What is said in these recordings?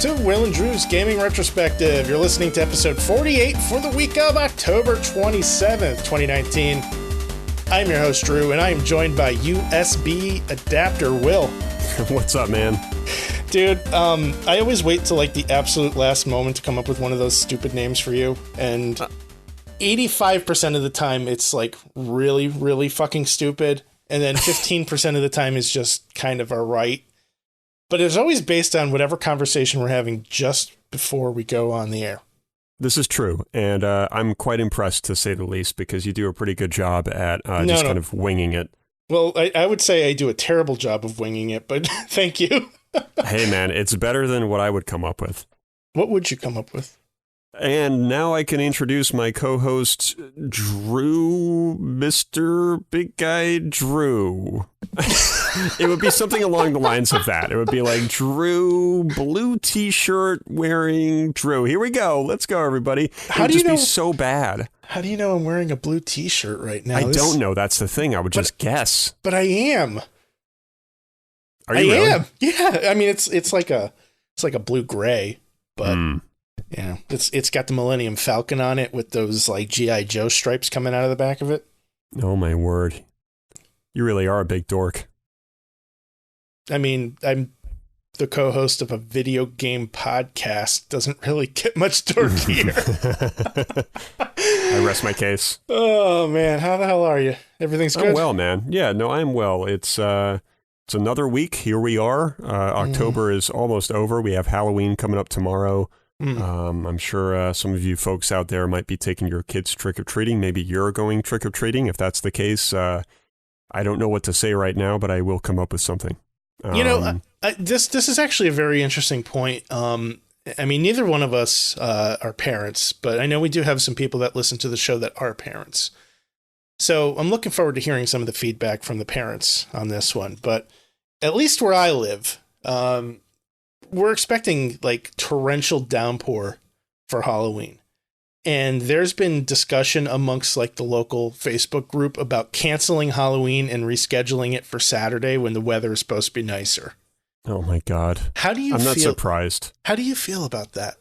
to Will and Drew's Gaming Retrospective. You're listening to episode 48 for the week of October 27th, 2019. I'm your host, Drew, and I am joined by USB adapter Will. What's up, man? Dude, I always wait till like the absolute last moment to come up with one of those stupid names for you, and 85% of the time it's like really, really fucking stupid, and then 15% of the time is just kind of alright. But it's always based on whatever conversation we're having just before we go on the air. This is true, and I'm quite impressed, to say the least, because you do a pretty good job at kind of winging it. Well, I would say I do a terrible job of winging it, but thank you. Hey, man, it's better than what I would come up with. What would you come up with? And now I can introduce my co-host, Drew, Mr. Big Guy Drew. It would be something along the lines of that. It would be like Drew, blue t-shirt wearing Drew. Here we go. Let's go, everybody. How do you know? Be so bad. How do you know I'm wearing a blue t-shirt right now? I don't know. That's the thing. I would just guess. But I am. Are you really? I am. Yeah. I mean, it's like a blue gray, but yeah, it's got the Millennium Falcon on it with those like G.I. Joe stripes coming out of the back of it. Oh my word. You really are a big dork. I mean, I'm the co-host of a video game podcast. Doesn't really get much dorkier. I rest my case. Oh man, how the hell are you? Everything's good? I'm well, man. Yeah, no, I'm well. It's another week. Here we are. October is almost over. We have Halloween coming up tomorrow. I'm sure some of you folks out there might be taking your kids trick-or-treating. Maybe you're going trick-or-treating. If that's the case, I don't know what to say right now, but I will come up with something. This is actually a very interesting point. I mean, neither one of us are parents, but I know we do have some people that listen to the show that are parents. So I'm looking forward to hearing some of the feedback from the parents on this one. But at least where I live, we're expecting like torrential downpour for Halloween. And there's been discussion amongst like the local Facebook group about canceling Halloween and rescheduling it for Saturday when the weather is supposed to be nicer. Oh my God. I'm not surprised. How do you feel about that?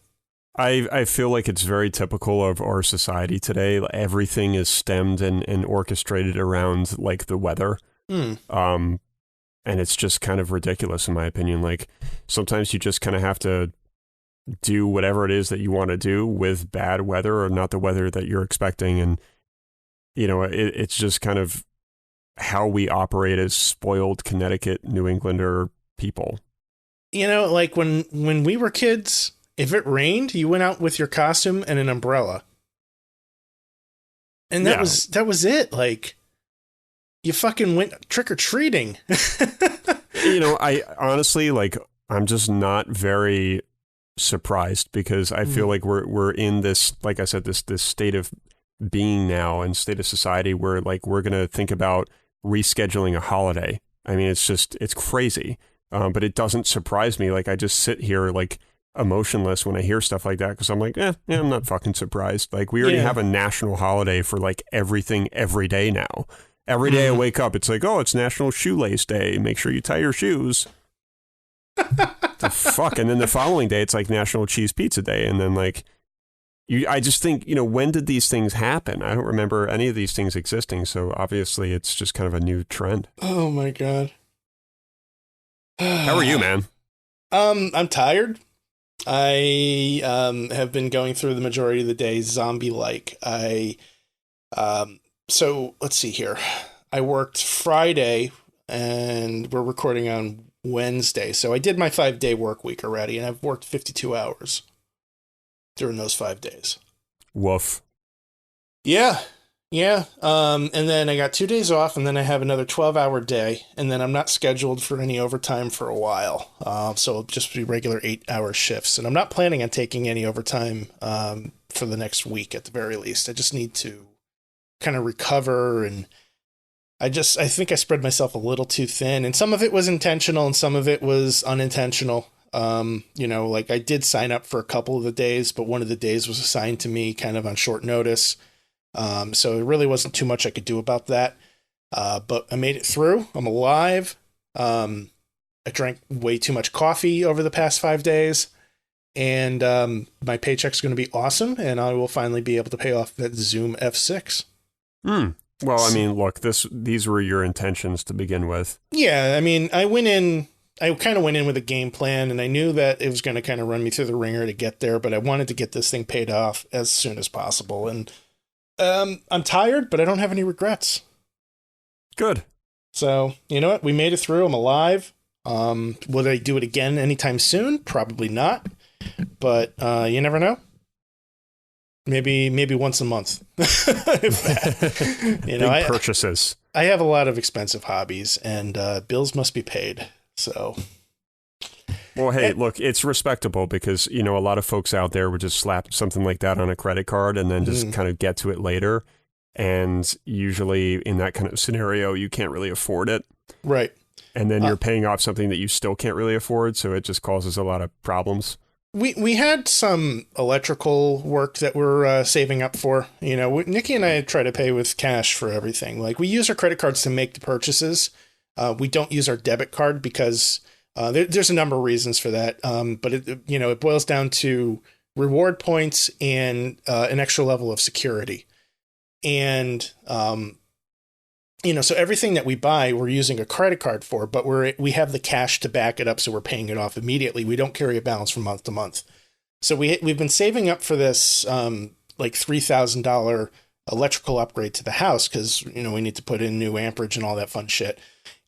I feel like it's very typical of our society today. Everything is stemmed and orchestrated around like the weather. And it's just kind of ridiculous in my opinion. Like sometimes you just kind of have to do whatever it is that you want to do with bad weather or not the weather that you're expecting. And, you know, it's just kind of how we operate as spoiled Connecticut, New Englander people. You know, like when we were kids, if it rained, you went out with your costume and an umbrella. And that was it. Like you fucking went trick-or-treating. You know, I honestly, like, I'm just not very surprised because I feel like we're in this, like I said, this state of being now and state of society where like we're going to think about rescheduling a holiday. I mean, it's crazy. But it doesn't surprise me. Like I just sit here like emotionless when I hear stuff like that because I'm like, I'm not fucking surprised. Like we already have a national holiday for like everything every day now. Every day I wake up, it's like, oh, it's National Shoelace Day. Make sure you tie your shoes. The fuck? And then the following day, it's like National Cheese Pizza Day. And then like, I just think, you know, when did these things happen? I don't remember any of these things existing. So obviously it's just kind of a new trend. Oh my God. How are you, man? I'm tired. I have been going through the majority of the day zombie-like. So let's see here. I worked Friday and we're recording on Wednesday. So I did my 5-day work week already and I've worked 52 hours during those 5 days. Woof. Yeah. And then I got 2 days off and then I have another 12-hour day and then I'm not scheduled for any overtime for a while. So it'll just be regular 8-hour shifts and I'm not planning on taking any overtime for the next week at the very least. I just need to kind of recover and I think I spread myself a little too thin and some of it was intentional and some of it was unintentional. You know, like I did sign up for a couple of the days, but one of the days was assigned to me kind of on short notice. So it really wasn't too much I could do about that. But I made it through. I'm alive. I drank way too much coffee over the past 5 days and my paycheck's going to be awesome, and I will finally be able to pay off that Zoom F6. Well, I mean, look, these were your intentions to begin with. Yeah, I mean, I kind of went in with a game plan, and I knew that it was going to kind of run me through the ringer to get there, but I wanted to get this thing paid off as soon as possible. And I'm tired, but I don't have any regrets. Good. So, you know what? We made it through. I'm alive. Will I do it again anytime soon? Probably not. But you never know. Maybe once a month. Big purchases. I have a lot of expensive hobbies, and bills must be paid. So, well, hey, look, it's respectable because, a lot of folks out there would just slap something like that on a credit card and then just kind of get to it later. And usually in that kind of scenario, you can't really afford it. Right. And then you're paying off something that you still can't really afford. So it just causes a lot of problems. We had some electrical work that we're saving up for. Nikki and I try to pay with cash for everything. Like, we use our credit cards to make the purchases. We don't use our debit card because there's a number of reasons for that. But it boils down to reward points and an extra level of security. And so everything that we buy, we're using a credit card for, but we have the cash to back it up, so we're paying it off immediately. We don't carry a balance from month to month. So we've been saving up for this like $3,000 electrical upgrade to the house because we need to put in new amperage and all that fun shit.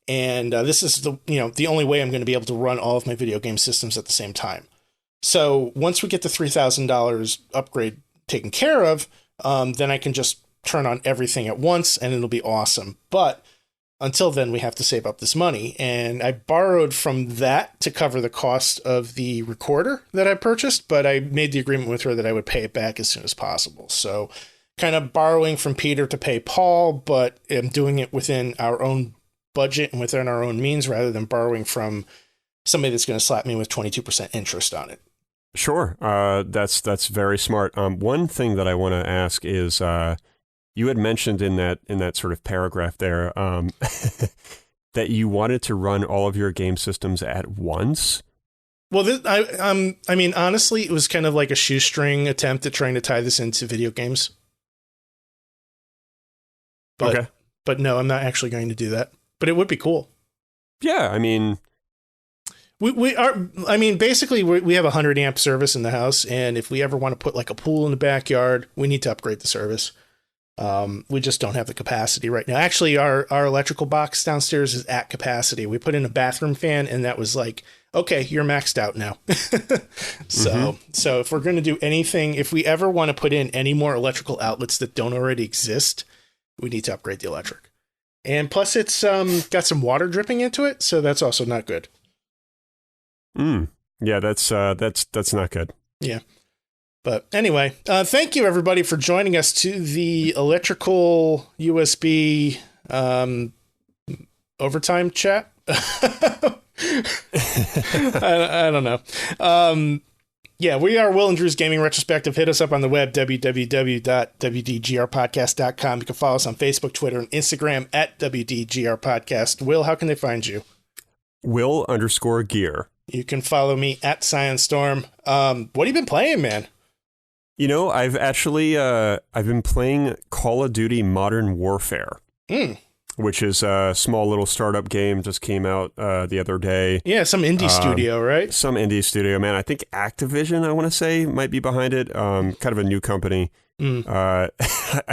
And this is the only way I'm going to be able to run all of my video game systems at the same time. So once we get the $3,000 upgrade taken care of, then I can just turn on everything at once and it'll be awesome. But until then, we have to save up this money. And I borrowed from that to cover the cost of the recorder that I purchased, but I made the agreement with her that I would pay it back as soon as possible. So kind of borrowing from Peter to pay Paul, but I'm doing it within our own budget and within our own means rather than borrowing from somebody that's going to slap me with 22% interest on it. Sure. That's very smart. One thing that I want to ask is, you had mentioned in that sort of paragraph there that you wanted to run all of your game systems at once. Well, I mean, honestly, it was kind of like a shoestring attempt at trying to tie this into video games. Okay. But no, I'm not actually going to do that. But it would be cool. Yeah, I mean, basically we have a 100 amp service in the house, and if we ever want to put like a pool in the backyard, we need to upgrade the service. We just don't have the capacity right now. Actually, our electrical box downstairs is at capacity. We put in a bathroom fan, and that was like, okay, you're maxed out now. So if we're going to do anything, if we ever want to put in any more electrical outlets that don't already exist, we need to upgrade the electric. And plus, it's got some water dripping into it, so that's also not good. Yeah, that's not good. Yeah. But anyway, thank you, everybody, for joining us to the electrical USB overtime chat. I don't know. Yeah, we are Will and Drew's Gaming Retrospective. Hit us up on the web, www.wdgrpodcast.com. You can follow us on Facebook, Twitter, and Instagram at WDGRPodcast. Will, how can they find you? Will_gear. You can follow me at ScionStorm. What have you been playing, man? I've actually I've been playing Call of Duty Modern Warfare, which is a small little startup game. Just came out the other day. Yeah, some indie studio, right? Some indie studio, man. I think Activision, I want to say, might be behind it. Kind of a new company. I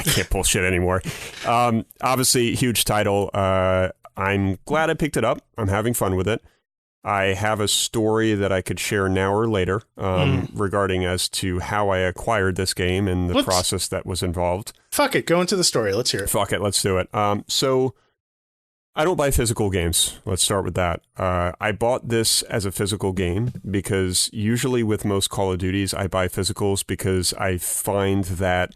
can't pull shit anymore. Obviously, huge title. I'm glad I picked it up. I'm having fun with it. I have a story that I could share now or later regarding as to how I acquired this game and the process that was involved. Fuck it. Go into the story. Let's hear it. Fuck it. Let's do it. So I don't buy physical games. Let's start with that. I bought this as a physical game because usually with most Call of Duties, I buy physicals because I find that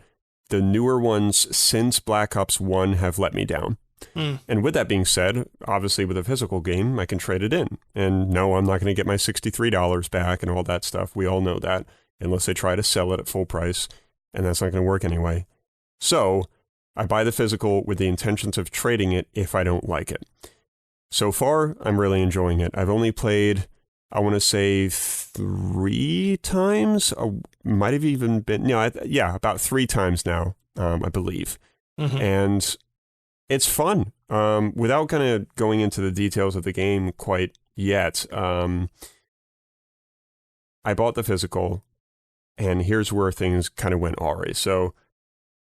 the newer ones since Black Ops 1 have let me down. And with that being said, obviously with a physical game, I can trade it in. And no, I'm not going to get my $63 back and all that stuff. We all know that, unless they try to sell it at full price, and that's not going to work anyway. So I buy the physical with the intentions of trading it if I don't like it. So far, I'm really enjoying it. I've only played I want to say 3 times. Might have even been, about 3 times now, I believe. Mm-hmm. And it's fun. Without kind of going into the details of the game quite yet, I bought the physical, and here's where things kind of went awry. So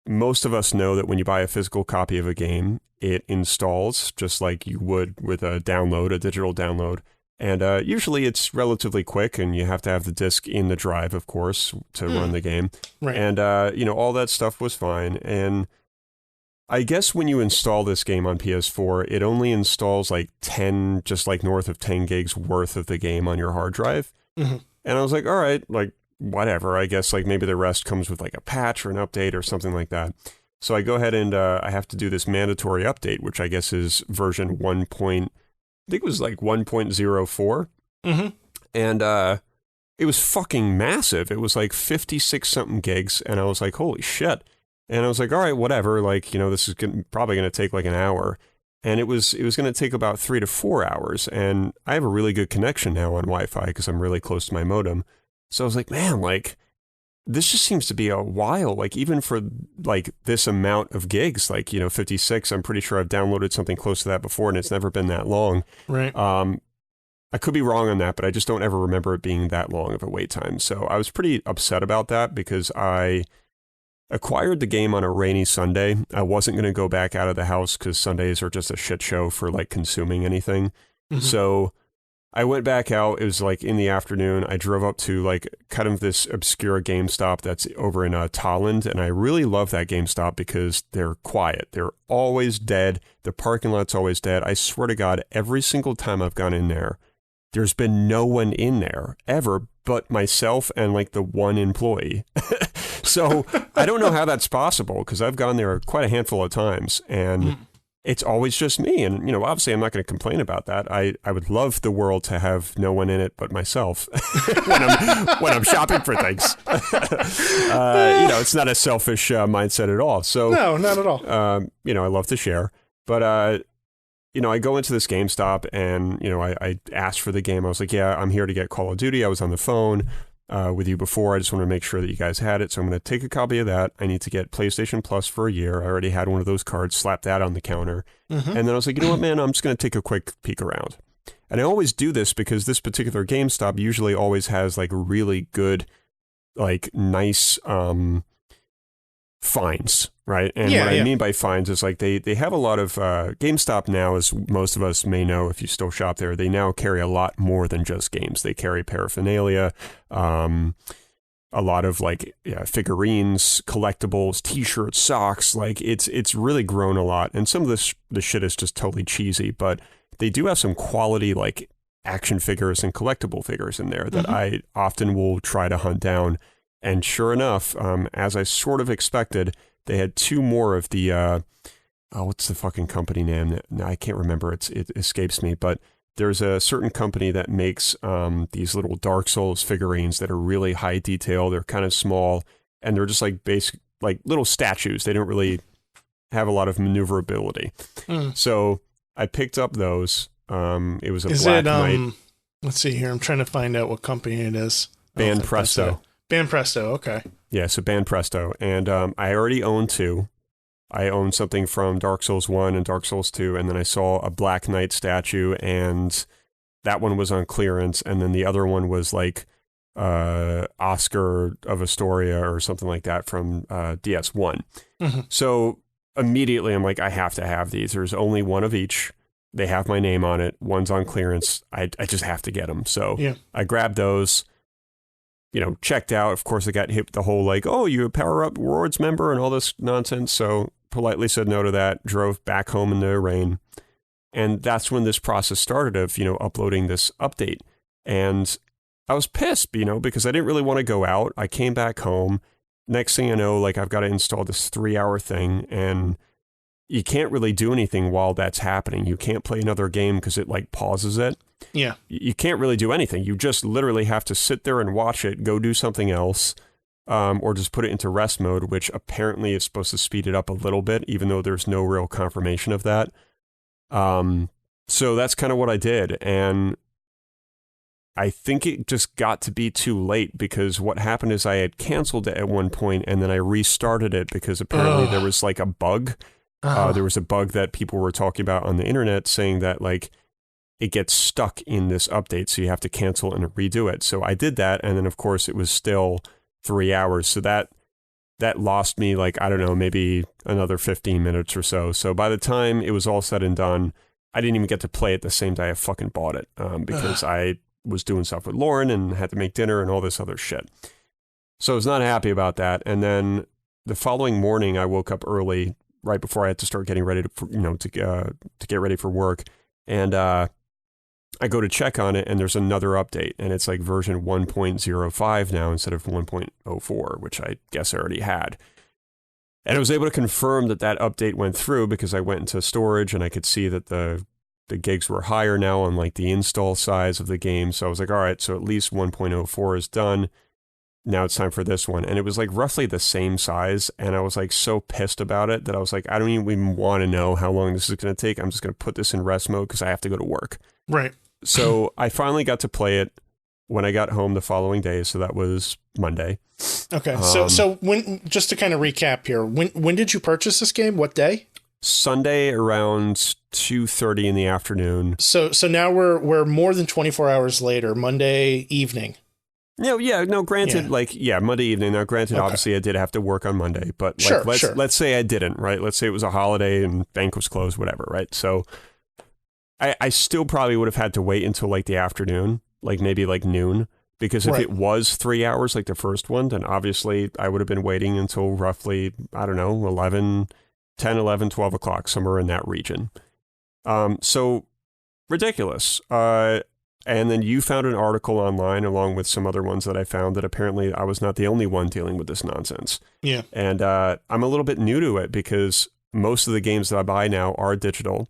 most of us know that when you buy a physical copy of a game, it installs just like you would with a digital download. And usually it's relatively quick, and you have to have the disc in the drive, of course, to run the game. Right. And, all that stuff was fine. And I guess when you install this game on PS4, it only installs like 10, just like north of 10 gigs worth of the game on your hard drive. Mm-hmm. And I was like, all right, like, whatever. I guess like maybe the rest comes with like a patch or an update or something like that. So I go ahead and I have to do this mandatory update, which I guess is version 1. I think it was like 1.04. Mm-hmm. And it was fucking massive. It was like 56 something gigs. And I was like, holy shit. And I was like, all right, whatever. Like, this is probably going to take like an hour. And it was going to take about 3 to 4 hours. And I have a really good connection now on Wi-Fi because I'm really close to my modem. So I was like, man, like, this just seems to be a while. Like, even for like this amount of gigs, like, 56, I'm pretty sure I've downloaded something close to that before, and it's never been that long. Right. I could be wrong on that, but I just don't ever remember it being that long of a wait time. So I was pretty upset about that because I acquired the game on a rainy Sunday. I wasn't going to go back out of the house because Sundays are just a shit show for like consuming anything. Mm-hmm. So I went back out. It was like in the afternoon. I drove up to like kind of this obscure GameStop that's over in Tolland. And I really love that GameStop because they're quiet. They're always dead. The parking lot's always dead. I swear to God, every single time I've gone in there, there's been no one in there ever but myself and like the one employee. So I don't know how that's possible because I've gone there quite a handful of times and it's always just me. And, obviously I'm not going to complain about that. I would love the world to have no one in it but myself when I'm shopping for things. It's not a selfish mindset at all. So no, not at all. I love to share. But, I go into this GameStop and, I asked for the game. I was like, yeah, I'm here to get Call of Duty. I was on the phone with you before. I just want to make sure that you guys had it. So I'm going to take a copy of that. I need to get PlayStation Plus for a year. I already had one of those cards, slapped that on the counter. Mm-hmm. And then I was like, you know what, man, I'm just going to take a quick peek around. And I always do this because this particular GameStop usually always has like really good, like nice finds, right? And what I mean by finds is like they have a lot of GameStop now, as most of us may know if you still shop there, they now carry a lot more than just games. They carry paraphernalia, a lot of like figurines, collectibles, t-shirts, socks. Like it's really grown a lot. And some of the shit is just totally cheesy, but they do have some quality like action figures and collectible figures in there that I often will try to hunt down. And sure enough, as I sort of expected, they had 2 more of the, what's the fucking company name? No, I can't remember. It escapes me. But there's a certain company that makes these little Dark Souls figurines that are really high detail. They're kind of small, and they're just like basic, like little statues. They don't really have a lot of maneuverability. So I picked up those. It was a Black Knight. Let's see here. I'm trying to find out what company it is. Banpresto. Banpresto, okay. Yeah, so Banpresto. And I already own 2. I own something from Dark Souls 1 and Dark Souls 2, and then I saw a Black Knight statue, and that one was on clearance, and then the other one was like Oscar of Astoria or something like that from DS1. Mm-hmm. So immediately I'm like, I have to have these. There's only one of each. They have my name on it. One's on clearance. I just have to get them. So I grabbed those. Checked out. Of course, I got hit with the whole like, oh, you're a Power Up Rewards member and all this nonsense. So politely said no to that, drove back home in the rain. And that's when this process started of, uploading this update. And I was pissed, because I didn't really want to go out. I came back home. Next thing I know, like I've got to install this 3-hour thing, and you can't really do anything while that's happening. You can't play another game because it like pauses it. Yeah. You can't really do anything. You just literally have to sit there and watch it, go do something else, or just put it into rest mode, which apparently is supposed to speed it up a little bit, even though there's no real confirmation of that. So that's kind of what I did. And I think it just got to be too late because what happened is I had canceled it at one point and then I restarted it because apparently there was like a bug. There was a bug that people were talking about on the internet saying that like it gets stuck in this update, so you have to cancel and redo it. So I did that, and then of course it was still 3 hours. So that lost me like, I don't know, maybe another 15 minutes or so. So by the time it was all said and done, I didn't even get to play it the same day I fucking bought it because I was doing stuff with Lauren and had to make dinner and all this other shit. So I was not happy about that. And then the following morning, I woke up early, right before I had to start getting ready to get ready for work. And I go to check on it, and there's another update, and it's like version 1.05 now instead of 1.04, which I guess I already had. And I was able to confirm that update went through because I went into storage and I could see that the gigs were higher now on like the install size of the game. So I was like, all right, so at least 1.04 is done. Now it's time for this one. And it was like roughly the same size. And I was like so pissed about it that I was like, I don't even want to know how long this is going to take. I'm just going to put this in rest mode because I have to go to work. Right. So I finally got to play it when I got home the following day. So that was Monday. Okay. So when, just to kind of recap here, when did you purchase this game? What day? Sunday around 2:30 in the afternoon. So now we're more than 24 hours later, Monday evening. Granted, Monday evening. Now, granted, obviously I did have to work on Monday, but like, let's say I didn't, right? Let's say it was a holiday and bank was closed, whatever, right? So I still probably would have had to wait until like the afternoon, like maybe like noon, because if it was 3 hours like the first one, then obviously I would have been waiting until roughly, I don't know, 10, 11, 12 o'clock, somewhere in that region. So ridiculous. And then you found an article online along with some other ones that I found that apparently I was not the only one dealing with this nonsense. Yeah. And I'm a little bit new to it because most of the games that I buy now are digital.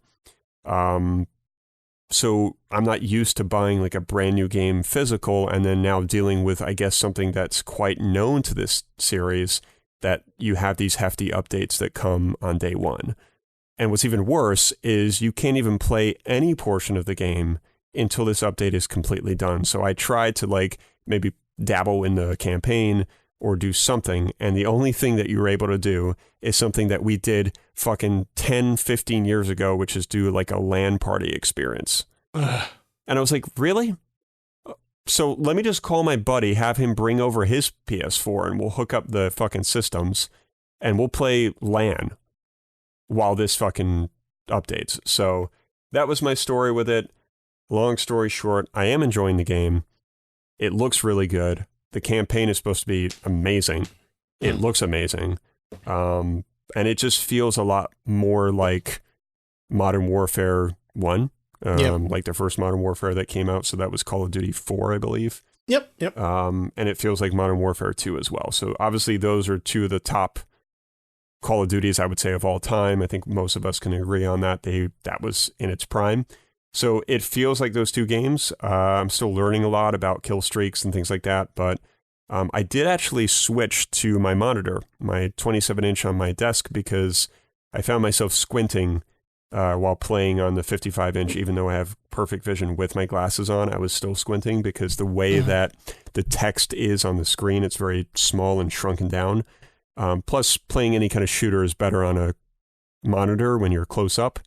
So I'm not used to buying like a brand new game physical and then now dealing with, I guess, something that's quite known to this series, that you have these hefty updates that come on day one. And what's even worse is you can't even play any portion of the game until this update is completely done. So I tried to like maybe dabble in the campaign or do something, and the only thing that you were able to do is something that we did fucking 10, 15 years ago, which is do like a LAN party experience. And I was like, really? So let me just call my buddy, have him bring over his PS4, and we'll hook up the fucking systems, and we'll play LAN while this fucking updates. So that was my story with it. Long story short, I am enjoying the game. It looks really good. The campaign is supposed to be amazing. It looks amazing. And it just feels a lot more like Modern Warfare 1. Like the first Modern Warfare that came out. So that was Call of Duty 4, I believe. Yep. And it feels like Modern Warfare 2 as well. So obviously those are two of the top Call of Duties, I would say, of all time. I think most of us can agree on that. That was in its prime. So it feels like those two games. I'm still learning a lot about kill streaks and things like that. But I did actually switch to my monitor, my 27-inch on my desk, because I found myself squinting while playing on the 55-inch, even though I have perfect vision with my glasses on. I was still squinting because the way that the text is on the screen, it's very small and shrunken down. Plus, playing any kind of shooter is better on a monitor when you're close up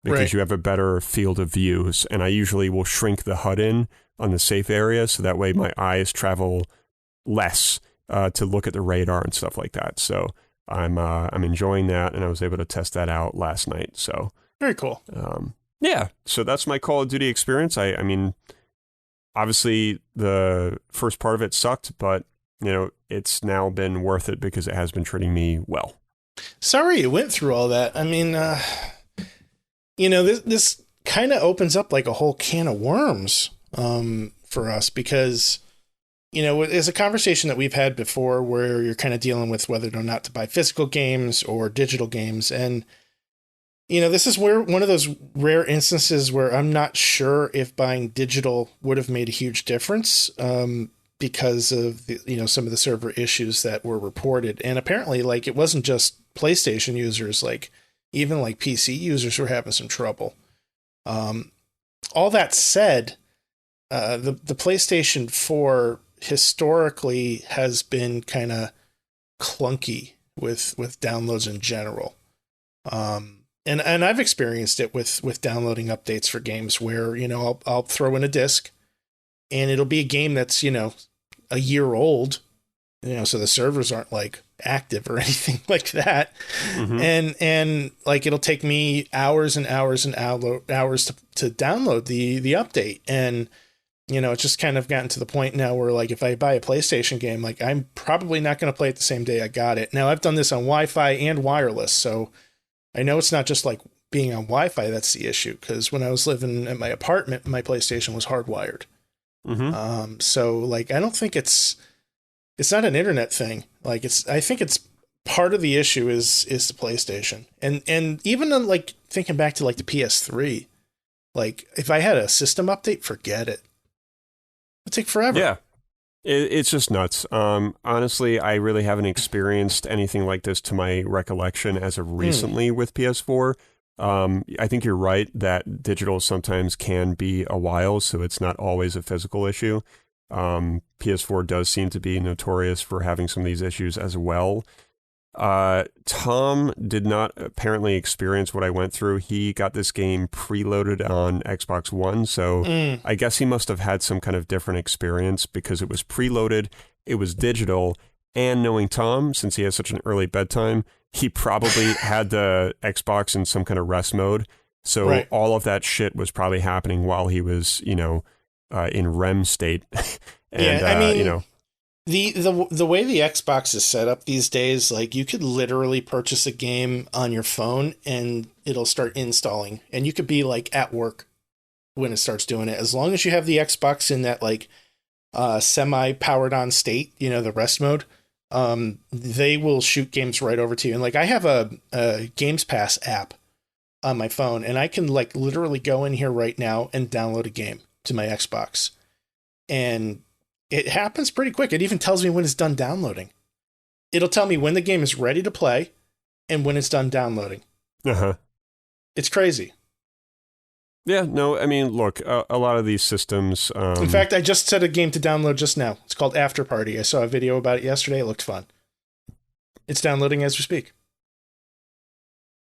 because you have a better field of views. And I usually will shrink the HUD in on the safe area so that way my eyes travel less to look at the radar and stuff like that. So I'm enjoying that, and I was able to test that out last night. So very cool. So that's my Call of Duty experience. I mean, obviously the first part of it sucked, but you know, it's now been worth it because it has been treating me well. Sorry you went through all that. I mean, this kind of opens up like a whole can of worms for us because, it's a conversation that we've had before where you're kind of dealing with whether or not to buy physical games or digital games. And, this is where one of those rare instances where I'm not sure if buying digital would have made a huge difference because of some of the server issues that were reported. And apparently, like, it wasn't just PlayStation users, like even like PC users were having some trouble. All that said, the PlayStation 4 historically has been kind of clunky with downloads in general. And I've experienced it with downloading updates for games where, I'll throw in a disc and it'll be a game that's, a year old, so the servers aren't like active or anything like that. Mm-hmm. And like, it'll take me hours and hours and hours to download the update. And, it's just kind of gotten to the point now where, like, if I buy a PlayStation game, like, I'm probably not going to play it the same day I got it. Now, I've done this on Wi-Fi and wireless, so I know it's not just like being on Wi-Fi that's the issue, because when I was living at my apartment, my PlayStation was hardwired. Mm-hmm. So, like, I don't think it's not an internet thing. Like, I think it's part of the issue is the PlayStation. And even like thinking back to like the PS3, like, if I had a system update, forget it. It'd take forever. Yeah. It's just nuts. Honestly, I really haven't experienced anything like this to my recollection as of recently with PS4. I think you're right that digital sometimes can be a while, so it's not always a physical issue. PS4 does seem to be notorious for having some of these issues as well. Tom did not apparently experience what I went through. He got this game preloaded on Xbox One, so I guess he must have had some kind of different experience because it was preloaded, it was digital, and knowing Tom, since he has such an early bedtime, he probably had the Xbox in some kind of rest mode. So all of that shit was probably happening while he was, in REM state. And, I mean, the way the Xbox is set up these days, like, you could literally purchase a game on your phone and it'll start installing, and you could be like at work when it starts doing it, as long as you have the Xbox in that like semi powered on state, the rest mode. They will shoot games right over to you. And like, I have a Games Pass app on my phone, and I can like literally go in here right now and download a game to my Xbox, and it happens pretty quick. It even tells me when it's done downloading. It'll tell me when the game is ready to play and when it's done downloading. It's crazy. Yeah, no, I mean, look, a lot of these systems... In fact, I just set a game to download just now. It's called After Party. I saw a video about it yesterday. It looked fun. It's downloading as we speak.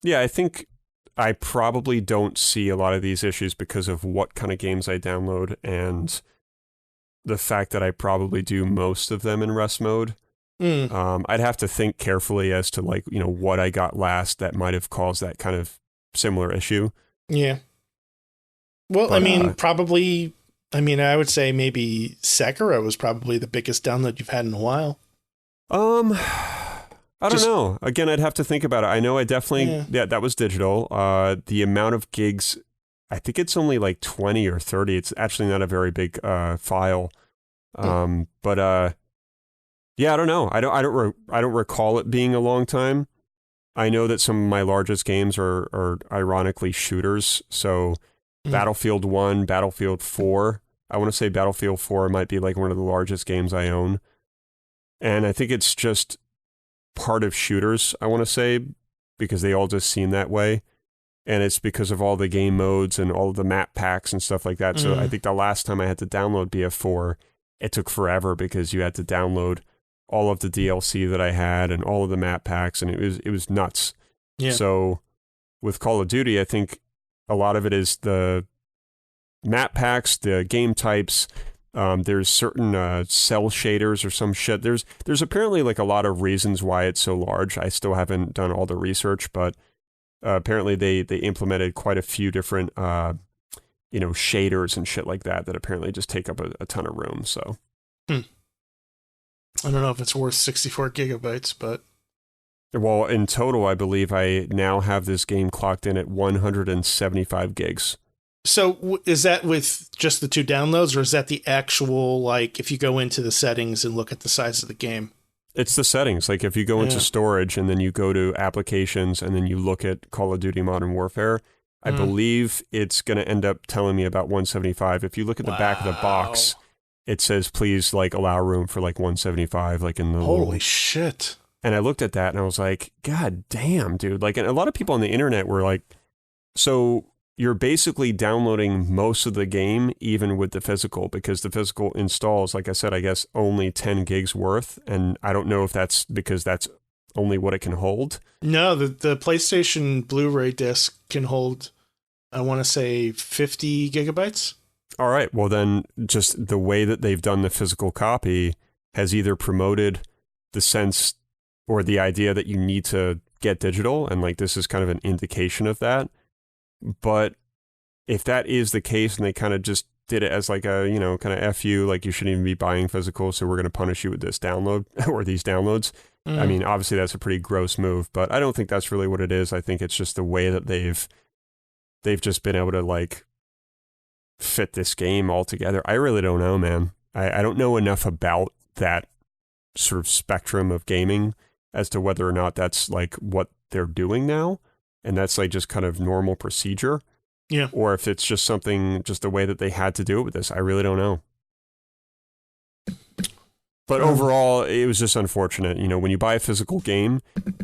Yeah, I think I probably don't see a lot of these issues because of what kind of games I download and the fact that I probably do most of them in rest mode. I'd have to think carefully as to, like, what I got last that might have caused that kind of similar issue. Yeah. Well, but, I would say maybe Sekiro was probably the biggest download you've had in a while. I don't know. Again, I'd have to think about it. I know I definitely, that was digital. The amount of gigs, I think it's only like 20 or 30. It's actually not a very big file. But I don't know. I don't recall it being a long time. I know that some of my largest games are ironically shooters. So Battlefield 1, Battlefield 4. I want to say Battlefield 4 might be like one of the largest games I own. And I think it's just part of shooters, I want to say, because they all just seem that way. And it's because of all the game modes and all of the map packs and stuff like that. So I think the last time I had to download BF4, it took forever because you had to download all of the DLC that I had and all of the map packs, and it was nuts. Yeah. So with Call of Duty, I think a lot of it is the map packs, the game types. There's certain cell shaders or some shit. There's apparently like a lot of reasons why it's so large. I still haven't done all the research, but apparently they implemented quite a few different shaders and shit like that apparently just take up a ton of room. So I don't know if it's worth 64 gigabytes, but well, in total, I believe I now have this game clocked in at 175 gigs. So is that with just the 2 downloads, or is that the actual, like, if you go into the settings and look at the size of the game? It's the settings. Like, if you go into storage and then you go to applications and then you look at Call of Duty Modern Warfare, I believe it's going to end up telling me about 175. If you look at the back of the box, it says, please, like, allow room for, like, 175, like, in the Holy shit. And I looked at that and I was like, God damn, dude. Like, and a lot of people on the internet were like, so you're basically downloading most of the game, even with the physical, because the physical installs, like I said, I guess only 10 gigs worth. And I don't know if that's because that's only what it can hold. No, the PlayStation Blu-ray disc can hold, I want to say 50 gigabytes. All right. Well, then just the way that they've done the physical copy has either promoted the sense or the idea that you need to get digital. And like, this is kind of an indication of that. But if that is the case and they kind of just did it as like a, kind of F you, like you shouldn't even be buying physical, so we're going to punish you with this download or these downloads. I mean, obviously that's a pretty gross move, but I don't think that's really what it is. I think it's just the way that they've just been able to like fit this game all together. I really don't know, man. I don't know enough about that sort of spectrum of gaming as to whether or not that's like what they're doing now. And that's like just kind of normal procedure. Yeah. Or if it's just something, just the way that they had to do it with this. I really don't know. But overall, it was just unfortunate. When you buy a physical game,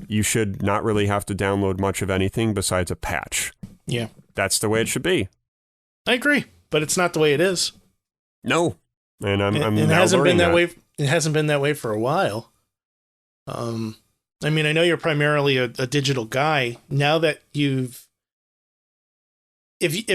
you should not really have to download much of anything besides a patch. Yeah. That's the way it should be. I agree, but it's not the way it is. No. And I'm it now hasn't been learning that way. It hasn't been that way for a while. I mean, I know you're primarily a digital guy. Now that if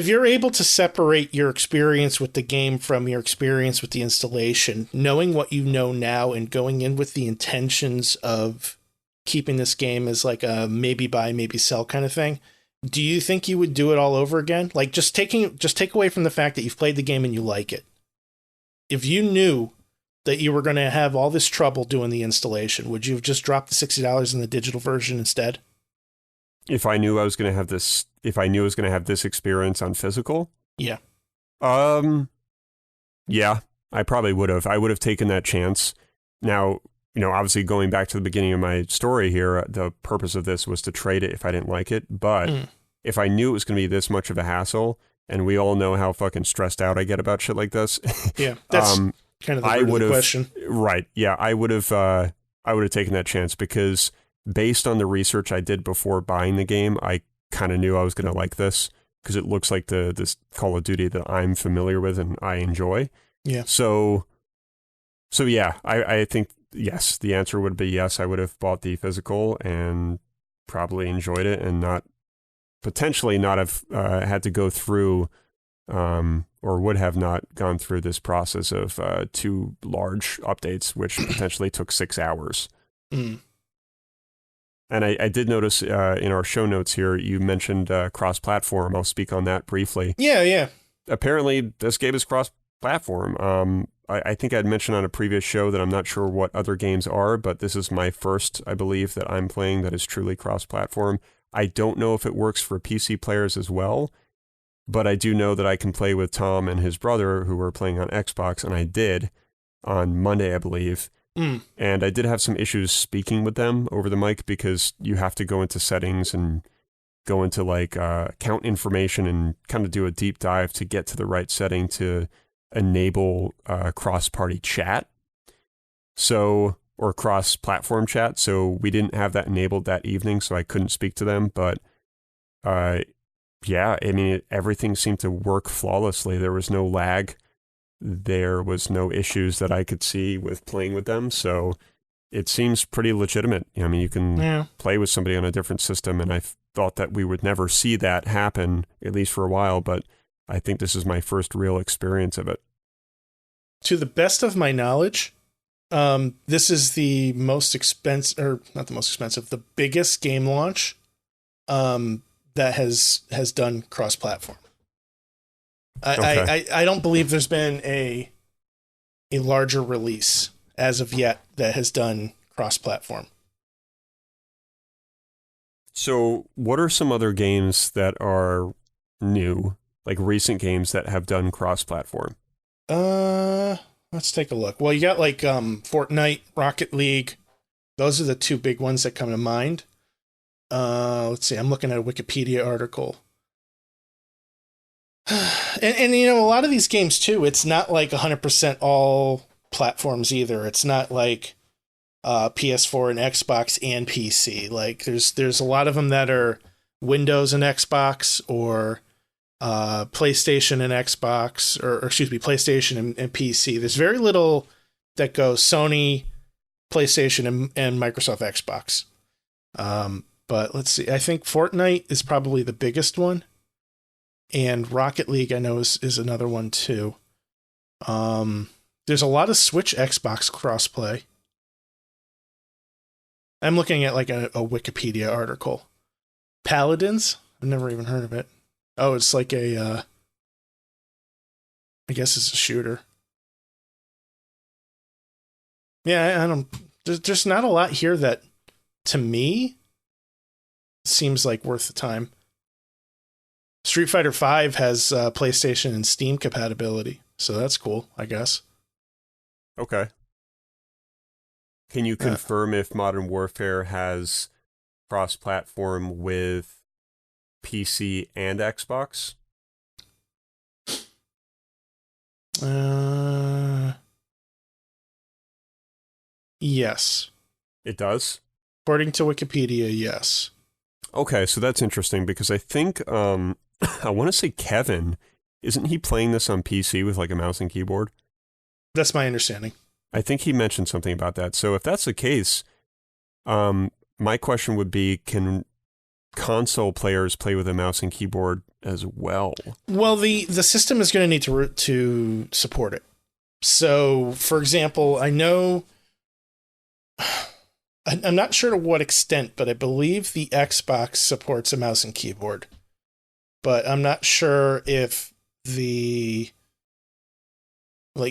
you're able to separate your experience with the game from your experience with the installation, knowing what you know now and going in with the intentions of keeping this game as like a maybe buy, maybe sell kind of thing, do you think you would do it all over again? Like just take away from the fact that you've played the game and you like it. If you knew that you were going to have all this trouble doing the installation, would you have just dropped the $60 in the digital version instead? If I knew I was going to have this, if I knew I was going to have this experience on physical? Yeah. Yeah, I probably would have. I would have taken that chance. Now, obviously going back to the beginning of my story here, the purpose of this was to trade it if I didn't like it. But if I knew it was going to be this much of a hassle, and we all know how fucking stressed out I get about shit like this. Yeah, that's kind of the root of the question. Right. Yeah, I would have taken that chance because based on the research I did before buying the game, I kind of knew I was going to like this because it looks like this Call of Duty that I'm familiar with and I enjoy. Yeah. So yeah, I think, yes, the answer would be yes. I would have bought the physical and probably enjoyed it and potentially not have had to go through or would have not gone through this process of 2 large updates, which potentially took 6 hours. And I did notice in our show notes here, you mentioned cross-platform. I'll speak on that briefly. Yeah. Apparently, this game is cross-platform. I think I'd mentioned on a previous show that I'm not sure what other games are, but this is my first, I believe, that I'm playing that is truly cross-platform. I don't know if it works for PC players as well, but I do know that I can play with Tom and his brother who were playing on Xbox, and I did on Monday, I believe. And I did have some issues speaking with them over the mic because you have to go into settings and go into like account information and kind of do a deep dive to get to the right setting to enable cross-party chat. Or cross-platform chat. So we didn't have that enabled that evening, so I couldn't speak to them. But yeah, I mean, everything seemed to work flawlessly. There was no lag. There was no issues that I could see with playing with them. So it seems pretty legitimate. I mean, you can play with somebody on a different system, and I thought that we would never see that happen, at least for a while. But I think this is my first real experience of it. To the best of my knowledge, this is the most expensive, or not the most expensive, the biggest game launch that has done cross-platform. Okay. I don't believe there's been a larger release as of yet that has done cross-platform. So what are some other games that are new, like recent games that have done cross-platform? Let's take a look. Well, you got like Fortnite, Rocket League. Those are the 2 big ones that come to mind. Let's see. I'm looking at a Wikipedia article. And a lot of these games too, it's not like 100% all platforms either. It's not like PS4 and Xbox and PC. Like there's a lot of them that are Windows and Xbox, or PlayStation and Xbox, or excuse me, PlayStation and PC. There's very little that goes Sony, PlayStation, and Microsoft Xbox. But let's see. I think Fortnite is probably the biggest one. And Rocket League, I know, is another one too. There's a lot of Switch Xbox crossplay. I'm looking at like a Wikipedia article. Paladins? I've never even heard of it. Oh, it's like I guess it's a shooter. Yeah, I don't. There's not a lot here that, to me, seems like worth the time. Street Fighter V has PlayStation and Steam compatibility, so that's cool, I guess. Okay. Can you confirm if Modern Warfare has cross-platform with PC and Xbox? Yes. It does? According to Wikipedia, yes. Okay, so that's interesting because I think, I want to say Kevin, isn't he playing this on PC with like a mouse and keyboard? That's my understanding. I think he mentioned something about that. So if that's the case, my question would be, can console players play with a mouse and keyboard as well? Well, the system is going to need to support it. So, for example, I know, I'm not sure to what extent, but I believe the Xbox supports a mouse and keyboard. But I'm not sure if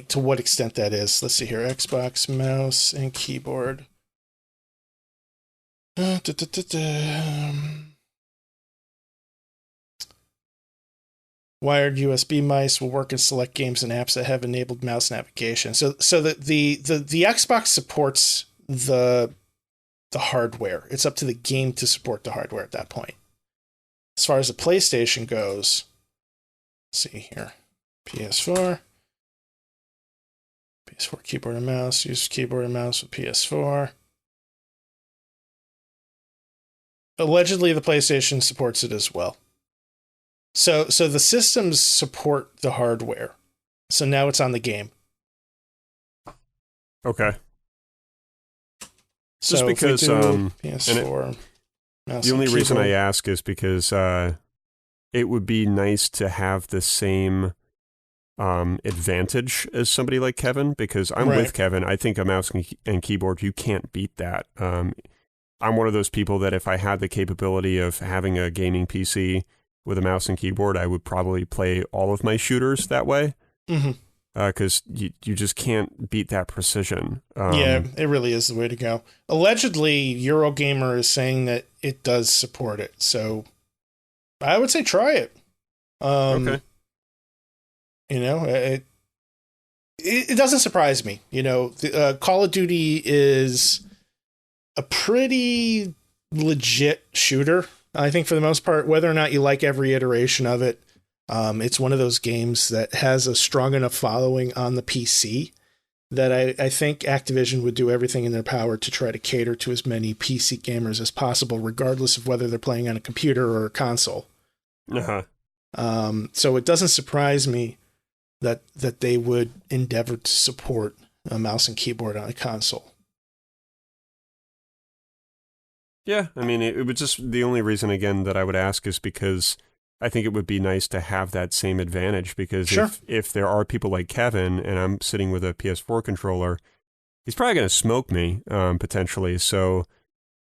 to what extent that is. Let's see here. Xbox mouse and keyboard. Wired USB mice will work in select games and apps that have enabled mouse navigation. So the Xbox supports the hardware. It's up to the game to support the hardware at that point. As far as the PlayStation goes, let's see here. PS4 keyboard and mouse. Use keyboard and mouse with PS4. Allegedly, the PlayStation supports it as well. So the systems support the hardware. So now it's on the game. Okay. So just because PS4, the only reason I ask is because it would be nice to have the same advantage as somebody like Kevin, because I'm with Kevin. I think a mouse and keyboard, you can't beat that. I'm one of those people that if I had the capability of having a gaming PC with a mouse and keyboard, I would probably play all of my shooters that way. Because you just can't beat that precision. Yeah, it really is the way to go. Allegedly, Eurogamer is saying that it does support it, so I would say try it. Okay. You know, it doesn't surprise me. You know, Call of Duty is a pretty legit shooter, I think, for the most part. Whether or not you like every iteration of it, it's one of those games that has a strong enough following on the PC that I think Activision would do everything in their power to try to cater to as many PC gamers as possible, regardless of whether they're playing on a computer or a console. So it doesn't surprise me that they would endeavor to support a mouse and keyboard on a console. Yeah, I mean, it would just, the only reason, again, that I would ask is because I think it would be nice to have that same advantage, because if there are people like Kevin and I'm sitting with a PS4 controller, he's probably going to smoke me, potentially. So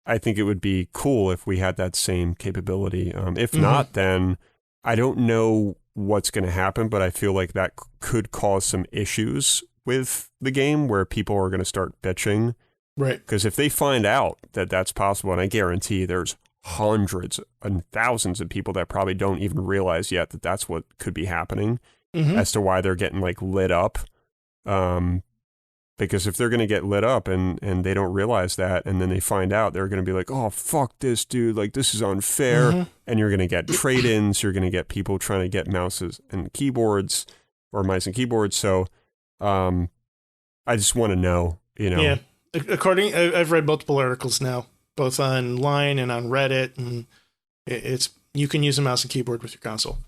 I think it would be cool if we had that same capability. If not, then I don't know what's going to happen, but I feel like that could cause some issues with the game where people are going to start bitching. Right. Because if they find out that that's possible, and I guarantee there's hundreds and thousands of people that probably don't even realize yet that that's what could be happening as to why they're getting like lit up. Because if they're going to get lit up and they don't realize that, and then they find out, they're going to be like, oh, fuck this, dude. Like, this is unfair. And you're going to get trade-ins. You're going to get people trying to get mouses and keyboards or mice and keyboards. So I just want to know, you know. Yeah. I've read multiple articles now, both online and on Reddit, and you can use a mouse and keyboard with your console.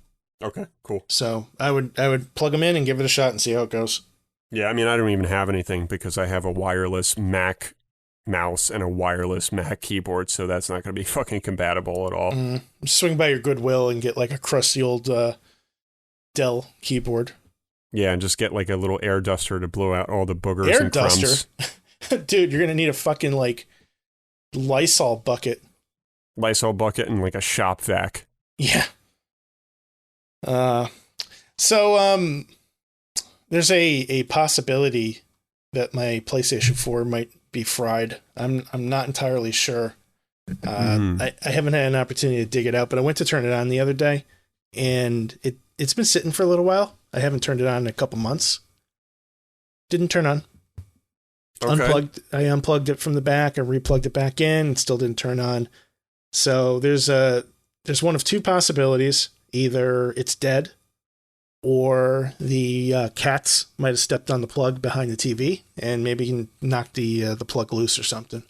Okay, cool. So I would plug them in and give it a shot and see how it goes. Yeah, I mean, I don't even have anything because I have a wireless Mac mouse and a wireless Mac keyboard, so that's not going to be fucking compatible at all. Swing by your Goodwill and get like a crusty old Dell keyboard. Yeah, and just get like a little air duster to blow out all the boogers and crumbs. Dude, you're going to need a fucking like Lysol bucket. Lysol bucket and like a shop vac. Yeah. So there's a possibility that my PlayStation 4 might be fried. I'm not entirely sure. I haven't had an opportunity to dig it out, but I went to turn it on the other day, and it's been sitting for a little while. I haven't turned it on in a couple months. Didn't turn on. Okay. I unplugged it from the back. I replugged it back in. It still didn't turn on. So there's one of two possibilities. Either it's dead, or the cats might have stepped on the plug behind the TV and maybe knocked the plug loose or something.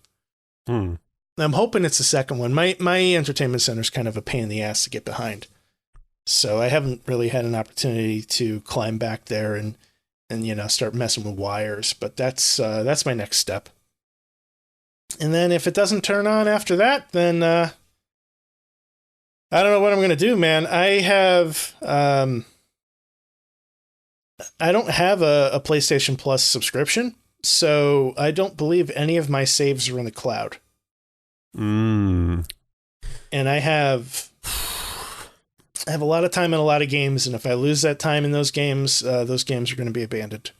I'm hoping it's the second one. My entertainment center is kind of a pain in the ass to get behind, so I haven't really had an opportunity to climb back there and start messing with wires. But that's my next step. And then if it doesn't turn on after that, then I don't know what I'm going to do, man. I don't have a PlayStation Plus subscription, so I don't believe any of my saves are in the cloud. And I have a lot of time in a lot of games, and if I lose that time in those games are going to be abandoned.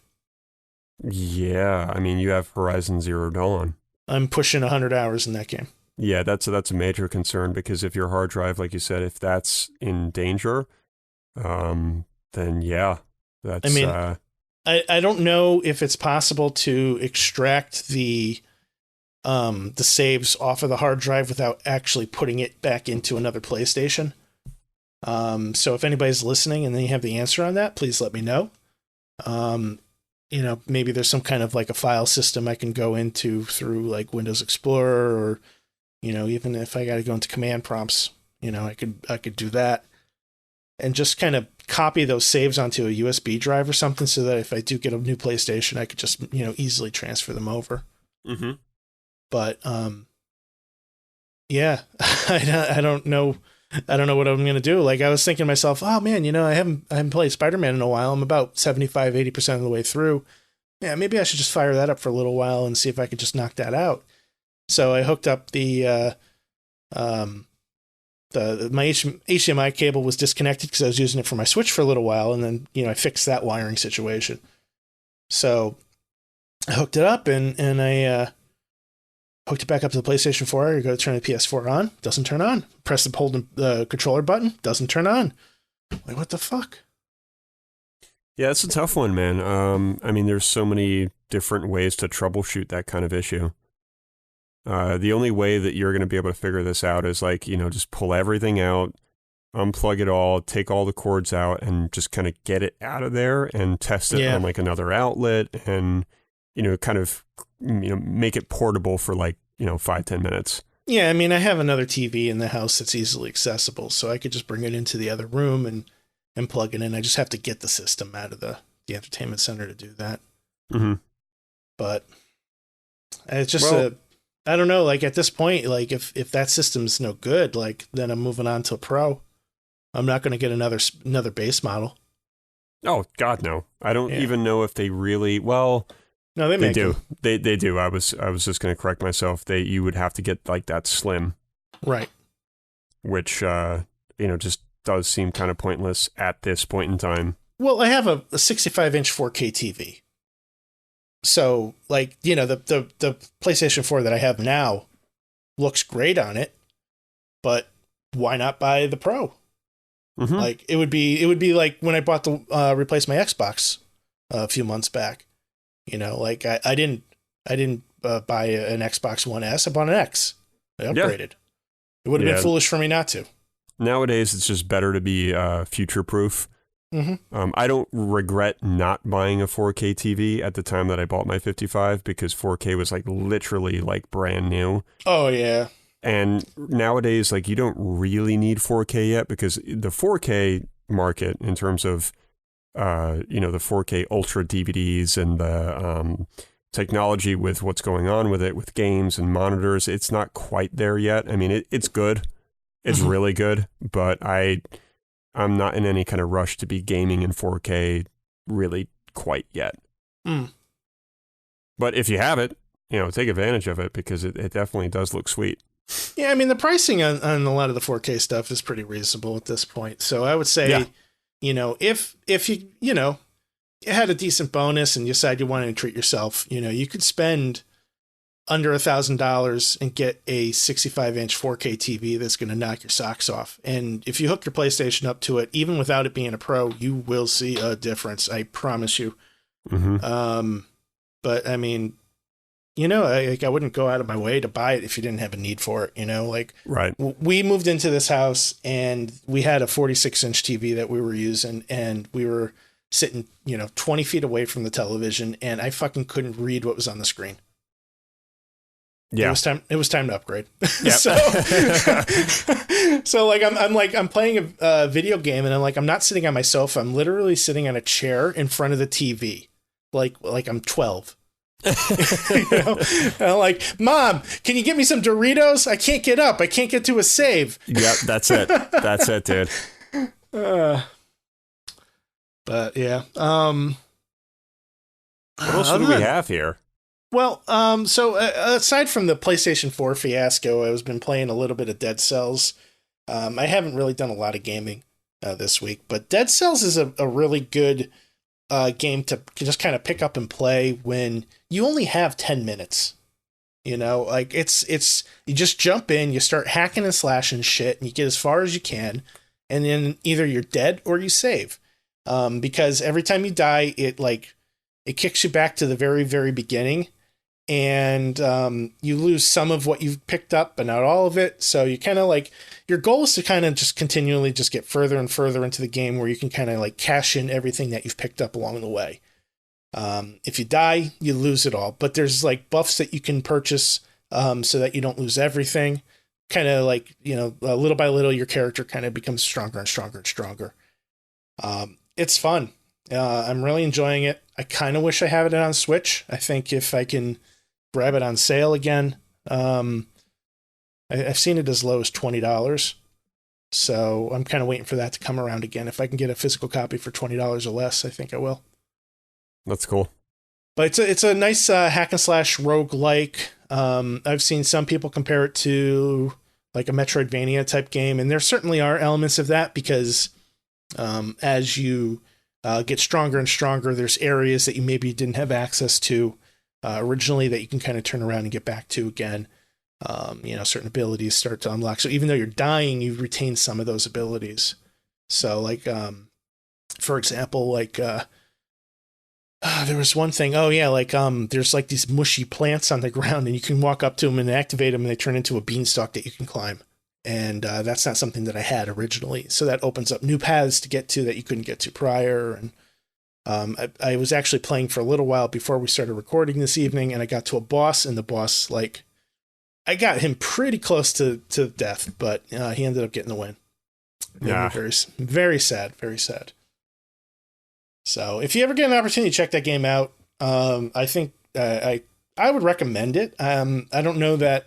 Yeah, I mean, you have Horizon Zero Dawn. I'm pushing 100 hours in that game. Yeah, that's a major concern, because if your hard drive, like you said, if that's in danger, then yeah, that's... I mean, I don't know if it's possible to extract the saves off of the hard drive without actually putting it back into another PlayStation. So if anybody's listening and they have the answer on that, please let me know. Maybe there's some kind of like a file system I can go into through like Windows Explorer, or, even if I got to go into command prompts, I could do that and just kind of copy those saves onto a USB drive or something, so that if I do get a new PlayStation, I could just, easily transfer them over. Mm-hmm. But, yeah, I don't know. I don't know what I'm going to do. Like, I was thinking to myself, oh man, I haven't played Spider-Man in a while. I'm about 75-80% of the way through. Yeah, maybe I should just fire that up for a little while and see if I could just knock that out. So I hooked up my HDMI cable was disconnected because I was using it for my Switch for a little while, and then, I fixed that wiring situation. So I hooked it up and I hooked it back up to the PlayStation 4. You go to turn the PS4 on, doesn't turn on. Press the controller button, doesn't turn on. Like, what the fuck? Yeah, it's a tough one, man. I mean, there's so many different ways to troubleshoot that kind of issue. The only way that you're going to be able to figure this out is like, just pull everything out, unplug it all, take all the cords out, and just kind of get it out of there and test it on like another outlet, and, kind of, make it portable for like, 5-10 minutes. Yeah, I mean, I have another TV in the house that's easily accessible, so I could just bring it into the other room and plug it in. I just have to get the system out of the entertainment center to do that. Mm-hmm. But it's just I don't know, like at this point, like if that system's no good, like then I'm moving on to a Pro. I'm not going to get another base model. Oh God, no! I don't even know if they really. Well, no, they do. They do. I was just going to correct myself. You would have to get like that slim, right? Which just does seem kind of pointless at this point in time. Well, I have a 65-inch 4K TV. So, like, the PlayStation 4 that I have now looks great on it, but why not buy the Pro? Mm-hmm. Like, it would be like when I bought replaced my Xbox a few months back. Like I didn't buy an Xbox One S. I bought an X. I upgraded. It would have been foolish for me not to. Nowadays, it's just better to be future-proof. Mm-hmm. I don't regret not buying a 4K TV at the time that I bought my 55, because 4K was like literally like brand new. Oh, yeah. And nowadays, like, you don't really need 4K yet, because the 4K market in terms of, the 4K Ultra DVDs and the technology with what's going on with it, with games and monitors. It's not quite there yet. I mean, it's good. It's really good, but I'm not in any kind of rush to be gaming in 4K really quite yet. But if you have it, take advantage of it, because it definitely does look sweet. Yeah, I mean, the pricing on a lot of the 4K stuff is pretty reasonable at this point. So I would say, if you had a decent bonus and you decide you wanted to treat yourself, you could spend under $1,000 and get a 65-inch 4K TV that's going to knock your socks off. And if you hook your PlayStation up to it, even without it being a Pro, you will see a difference. I promise you. But I mean, I wouldn't go out of my way to buy it if you didn't have a need for it, Right. We moved into this house and we had a 46-inch TV that we were using, and we were sitting, 20 feet away from the television, and I fucking couldn't read what was on the screen. Yeah. It was time to upgrade. Yep. So I'm playing a video game, and I'm not sitting on my sofa. I'm literally sitting on a chair in front of the TV. Like I'm 12. And I'm like, Mom, can you get me some Doritos? I can't get up. I can't get to a save. Yep, that's it. That's it, dude. But yeah. What else do we have here? Well, so aside from the PlayStation 4 fiasco, I've been playing a little bit of Dead Cells. I haven't really done a lot of gaming this week, but Dead Cells is a really good game to just kind of pick up and play when you only have 10 minutes. It's you just jump in, you start hacking and slashing shit, and you get as far as you can, and then either you're dead or you save. Because every time you die, it kicks you back to the very, very beginning, and you lose some of what you've picked up, but not all of it. So you kind of your goal is to kind of just continually just get further and further into the game, where you can kind of cash in everything that you've picked up along the way. If you die, you lose it all, but there's buffs that you can purchase so that you don't lose everything. Kind of little by little, your character kind of becomes stronger and stronger and stronger. It's fun. I'm really enjoying it. I kind of wish I had it on Switch. I think if I can grab it on sale again, I've seen it as low as $20. So I'm kind of waiting for that to come around again. If I can get a physical copy for $20 or less, I think I will. That's cool. But it's a nice hack and slash roguelike. I've seen some people compare it to a Metroidvania type game, and there certainly are elements of that, because as you get stronger and stronger, there's areas that you maybe didn't have access to originally that you can kind of turn around and get back to again. Certain abilities start to unlock. So even though you're dying, you retain some of those abilities. So for example, there was one thing. Oh yeah, there's these mushy plants on the ground, and you can walk up to them and activate them, and they turn into a beanstalk that you can climb. And that's not something that I had originally. So that opens up new paths to get to that you couldn't get to prior. And I was actually playing for a little while before we started recording this evening, and I got to a boss, and the boss, I got him pretty close to death, but he ended up getting the win. Yeah. Very, very sad, very sad. So if you ever get an opportunity to check that game out, I think I would recommend it. I don't know that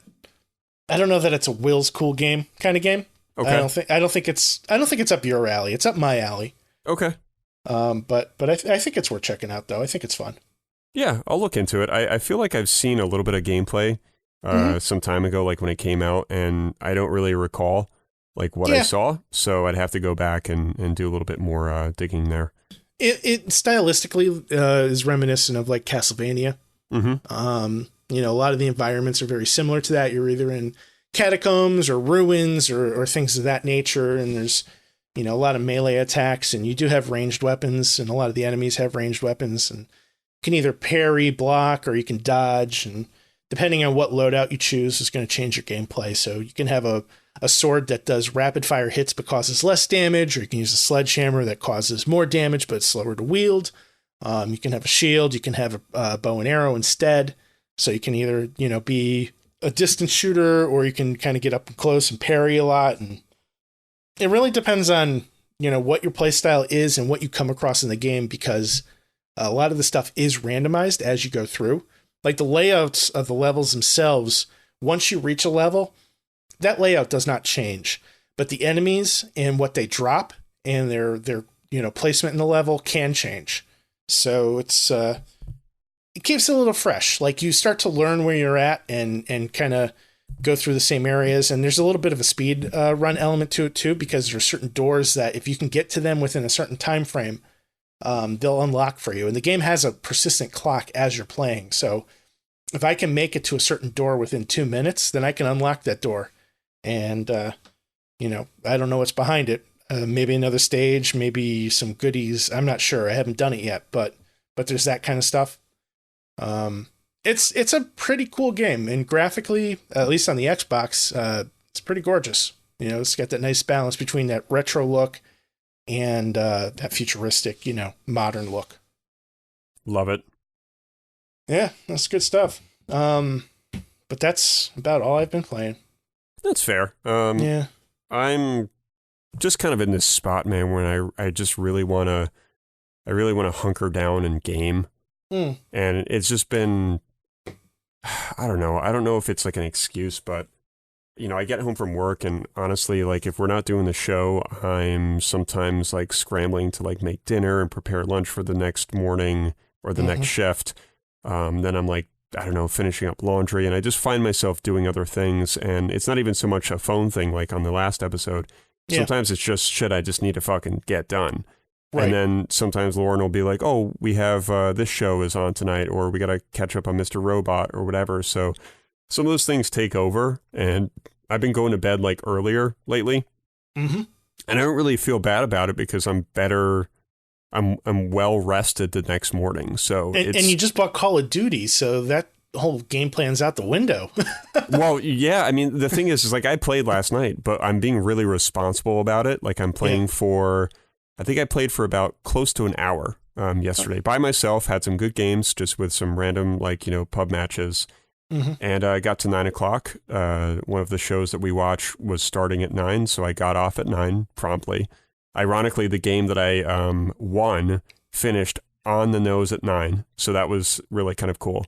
it's a Will's cool game kind of game. Okay. I don't think it's up your alley. It's up my alley. Okay. But I think it's worth checking out, though. I think it's fun. Yeah, I'll look into it. I feel like I've seen a little bit of gameplay some time ago, when it came out, and I don't really recall what I saw. So I'd have to go back and do a little bit more digging there. It stylistically is reminiscent of Castlevania. Mm-hmm. A lot of the environments are very similar to that. You're either in catacombs or ruins or things of that nature, and there's a lot of melee attacks, and you do have ranged weapons, and a lot of the enemies have ranged weapons, and you can either parry, block, or you can dodge, and depending on what loadout you choose is going to change your gameplay. So you can have a sword that does rapid fire hits but causes less damage, or you can use a sledgehammer that causes more damage but it's slower to wield. You can have a shield, you can have a bow and arrow instead. So you can either, be a distance shooter, or you can kind of get up close and parry a lot. And it really depends on, what your playstyle is and what you come across in the game, because a lot of the stuff is randomized as you go through. Like the layouts of the levels themselves, once you reach a level, that layout does not change. But the enemies and what they drop and their placement in the level can change. So it keeps it a little fresh. Like you start to learn where you're at and kind of go through the same areas. And there's a little bit of a speed run element to it too, because there's certain doors that if you can get to them within a certain time frame, they'll unlock for you. And the game has a persistent clock as you're playing. So if I can make it to a certain door within 2 minutes, then I can unlock that door. And, I don't know what's behind it. Maybe another stage, maybe some goodies. I'm not sure. I haven't done it yet, but there's that kind of stuff. It's a pretty cool game, and graphically, at least on the Xbox, it's pretty gorgeous. It's got that nice balance between that retro look and that futuristic, modern look. Love it. Yeah, that's good stuff. But that's about all I've been playing. That's fair. Yeah. I'm just kind of in this spot, man, when I just really want to hunker down and game. And it's just been, I don't know if it's like an excuse, but I get home from work and honestly, like if we're not doing the show, I'm sometimes like scrambling to like make dinner and prepare lunch for the next morning or the next shift. Then I'm like, I don't know, finishing up laundry, and I just find myself doing other things, and it's not even so much a phone thing like on the last episode. Yeah. Sometimes it's just shit I just need to fucking get done. Right. And then sometimes Lauren will be like, oh, we have this show is on tonight, or we got to catch up on Mr. Robot or whatever. So some of those things take over, and I've been going to bed like earlier lately. And I don't really feel bad about it because I'm better. I'm well rested the next morning. So and you just bought Call of Duty, so that whole game plan's out the window. Well, yeah. I mean, the thing is like I played last night, but I'm being really responsible about it. Like I'm playing I think I played for about close to an hour yesterday by myself. Had some good games, just with some random pub matches. And I got to 9:00. One of the shows that we watch was starting at 9, so I got off at 9 promptly. Ironically, the game that I won finished on the nose at 9, so that was really kind of cool.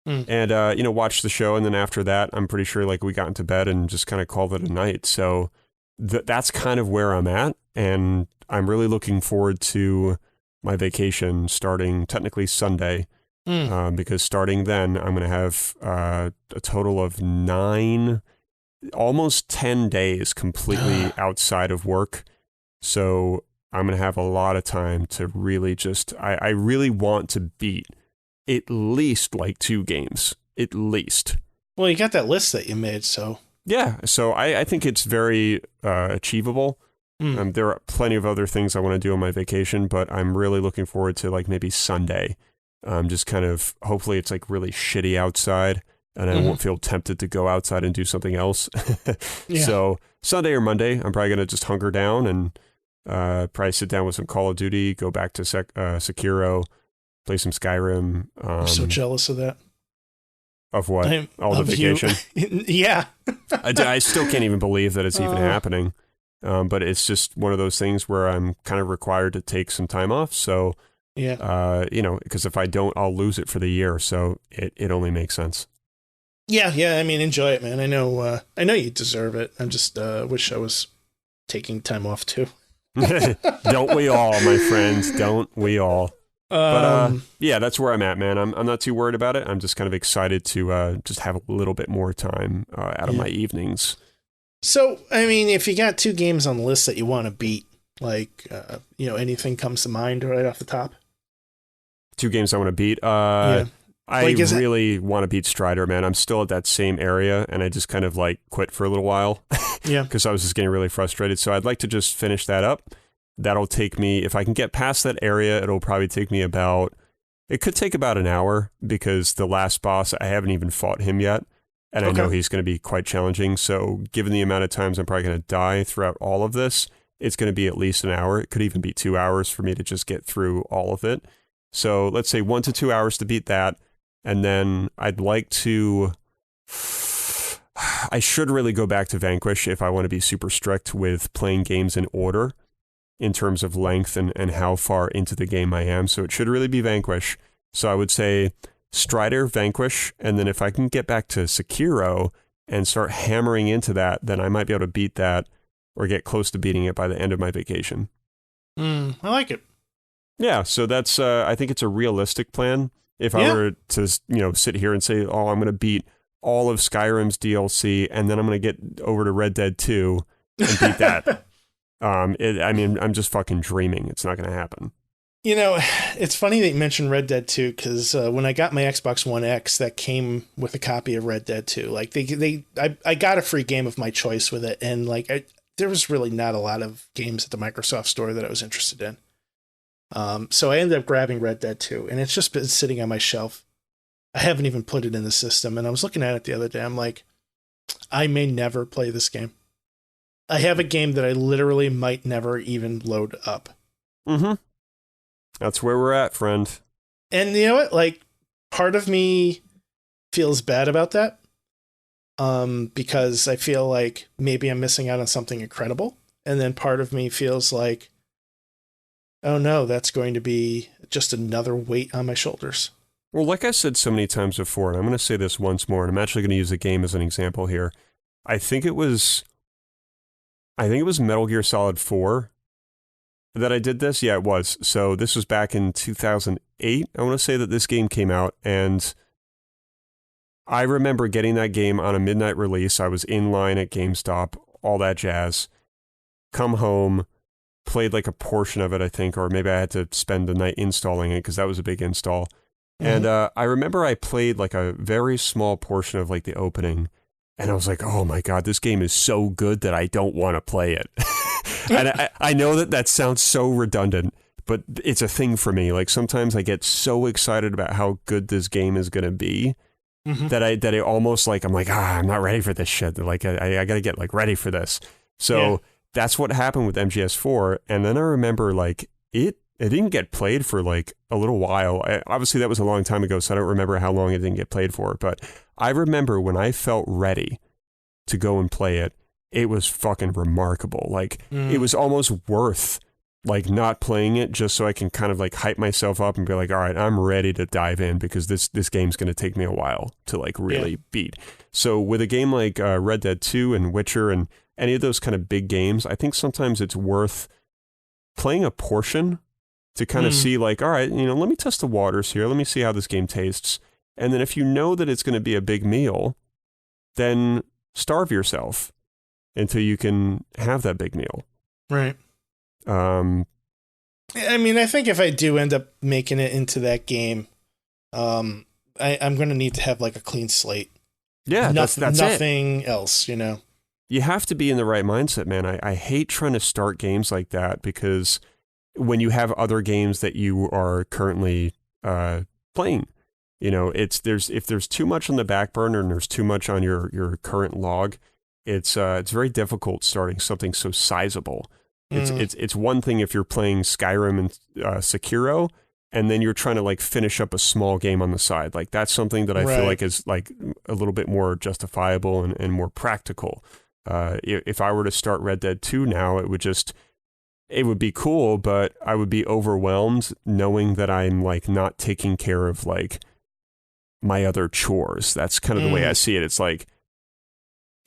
And watched the show, and then after that, I'm pretty sure like we got into bed and just kind of called it a night. So that's kind of where I'm at, and I'm really looking forward to my vacation starting technically Sunday, because starting then I'm going to have a total of 9, almost 10 days completely outside of work. So I'm going to have a lot of time to really just, I really want to beat at least like 2 games, at least. Well, you got that list that you made, so. Yeah, so I think it's very achievable. There are plenty of other things I want to do on my vacation, but I'm really looking forward to like maybe Sunday. Just kind of, hopefully it's like really shitty outside and I won't feel tempted to go outside and do something else. So Sunday or Monday, I'm probably going to just hunker down and probably sit down with some Call of Duty, go back to Sekiro, play some Skyrim. I'm so jealous of that. Of what? The vacation? Yeah. I still can't even believe that it's even happening. But it's just one of those things where I'm kind of required to take some time off. So, because if I don't, I'll lose it for the year. So it only makes sense. Yeah. I mean, enjoy it, man. I know you deserve it. I just wish I was taking time off too. Don't we all, my friends? Don't we all? But that's where I'm at, man. I'm not too worried about it. I'm just kind of excited to just have a little bit more time out of my evenings. So, I mean, if you got 2 games on the list that you want to beat, like, anything comes to mind right off the top? 2 games I want to beat? I really want to beat Strider, man. I'm still at that same area, and I just kind of like quit for a little while. Yeah. Because I was just getting really frustrated. So I'd like to just finish that up. That'll take me, if I can get past that area, it'll probably take me it could take about an hour, because the last boss, I haven't even fought him yet. And I know he's going to be quite challenging. So given the amount of times I'm probably going to die throughout all of this, it's going to be at least an hour. It could even be 2 hours for me to just get through all of it. So let's say 1 to 2 hours to beat that. And then I'd like to, I should really go back to Vanquish if I want to be super strict with playing games in order. in terms of length and how far into the game I am. So it should really be Vanquish. So I would say Strider, Vanquish, and then if I can get back to Sekiro and start hammering into that, then I might be able to beat that or get close to beating it by the end of my vacation. I like it. Yeah, so that's I think it's a realistic plan. If I were to, sit here and say, oh, I'm going to beat all of Skyrim's DLC, and then I'm going to get over to Red Dead 2 and beat that. I'm just fucking dreaming. It's not going to happen. It's funny that you mentioned Red Dead 2, because when I got my Xbox One X, that came with a copy of Red Dead 2. Like I got a free game of my choice with it, and there was really not a lot of games at the Microsoft Store that I was interested in. So I ended up grabbing Red Dead 2, and it's just been sitting on my shelf. I haven't even put it in the system, and I was looking at it the other day. I'm like, I may never play this game. I have a game that I literally might never even load up. Mm-hmm. That's where we're at, friend. And you know what? Part of me feels bad about that. Because I feel like maybe I'm missing out on something incredible. And then part of me feels like, oh no, that's going to be just another weight on my shoulders. Well, like I said so many times before, and I'm going to say this once more, and I'm actually going to use a game as an example here. I think it was Metal Gear Solid 4 that I did this. Yeah, it was. So this was back in 2008. I want to say that this game came out, and I remember getting that game on a midnight release. I was in line at GameStop, all that jazz. Come home, played a portion of it, I think, or maybe I had to spend the night installing it because that was a big install. Mm-hmm. And I remember I played a very small portion of the opening, and I was like, oh my God, this game is so good that I don't want to play it. And I know that sounds so redundant, but it's a thing for me. Sometimes I get so excited about how good this game is going to be. Mm-hmm. that I almost I'm I'm not ready for this shit. I got to get ready for this. So that's what happened with MGS4. And then I remember it didn't get played for a little while. Obviously that was a long time ago, so I don't remember how long it didn't get played for. But I remember when I felt ready to go and play it, it was fucking remarkable. It was almost worth not playing it just so I can kind of hype myself up and be all right, I'm ready to dive in because this game's going to take me a while to really beat. So with a game like Red Dead 2 and Witcher and any of those kind of big games, I think sometimes it's worth playing a portion to kind of see all right, let me test the waters here. Let me see how this game tastes. And then if you know that it's going to be a big meal, then starve yourself until you can have that big meal. Right. I think if I do end up making it into that game, I'm going to need to have a clean slate. Yeah, that's nothing else, You have to be in the right mindset, man. I hate trying to start games like that because when you have other games that you are currently playing, if there's too much on the back burner and there's too much on your current log, it's very difficult starting something so sizable. It's one thing if you're playing Skyrim and Sekiro, and then you're trying to finish up a small game on the side. That's something that I feel is a little bit more justifiable and more practical. If I were to start Red Dead 2 now, it would be cool, but I would be overwhelmed knowing that I'm not taking care of my other chores. That's kind of the way I see it. It's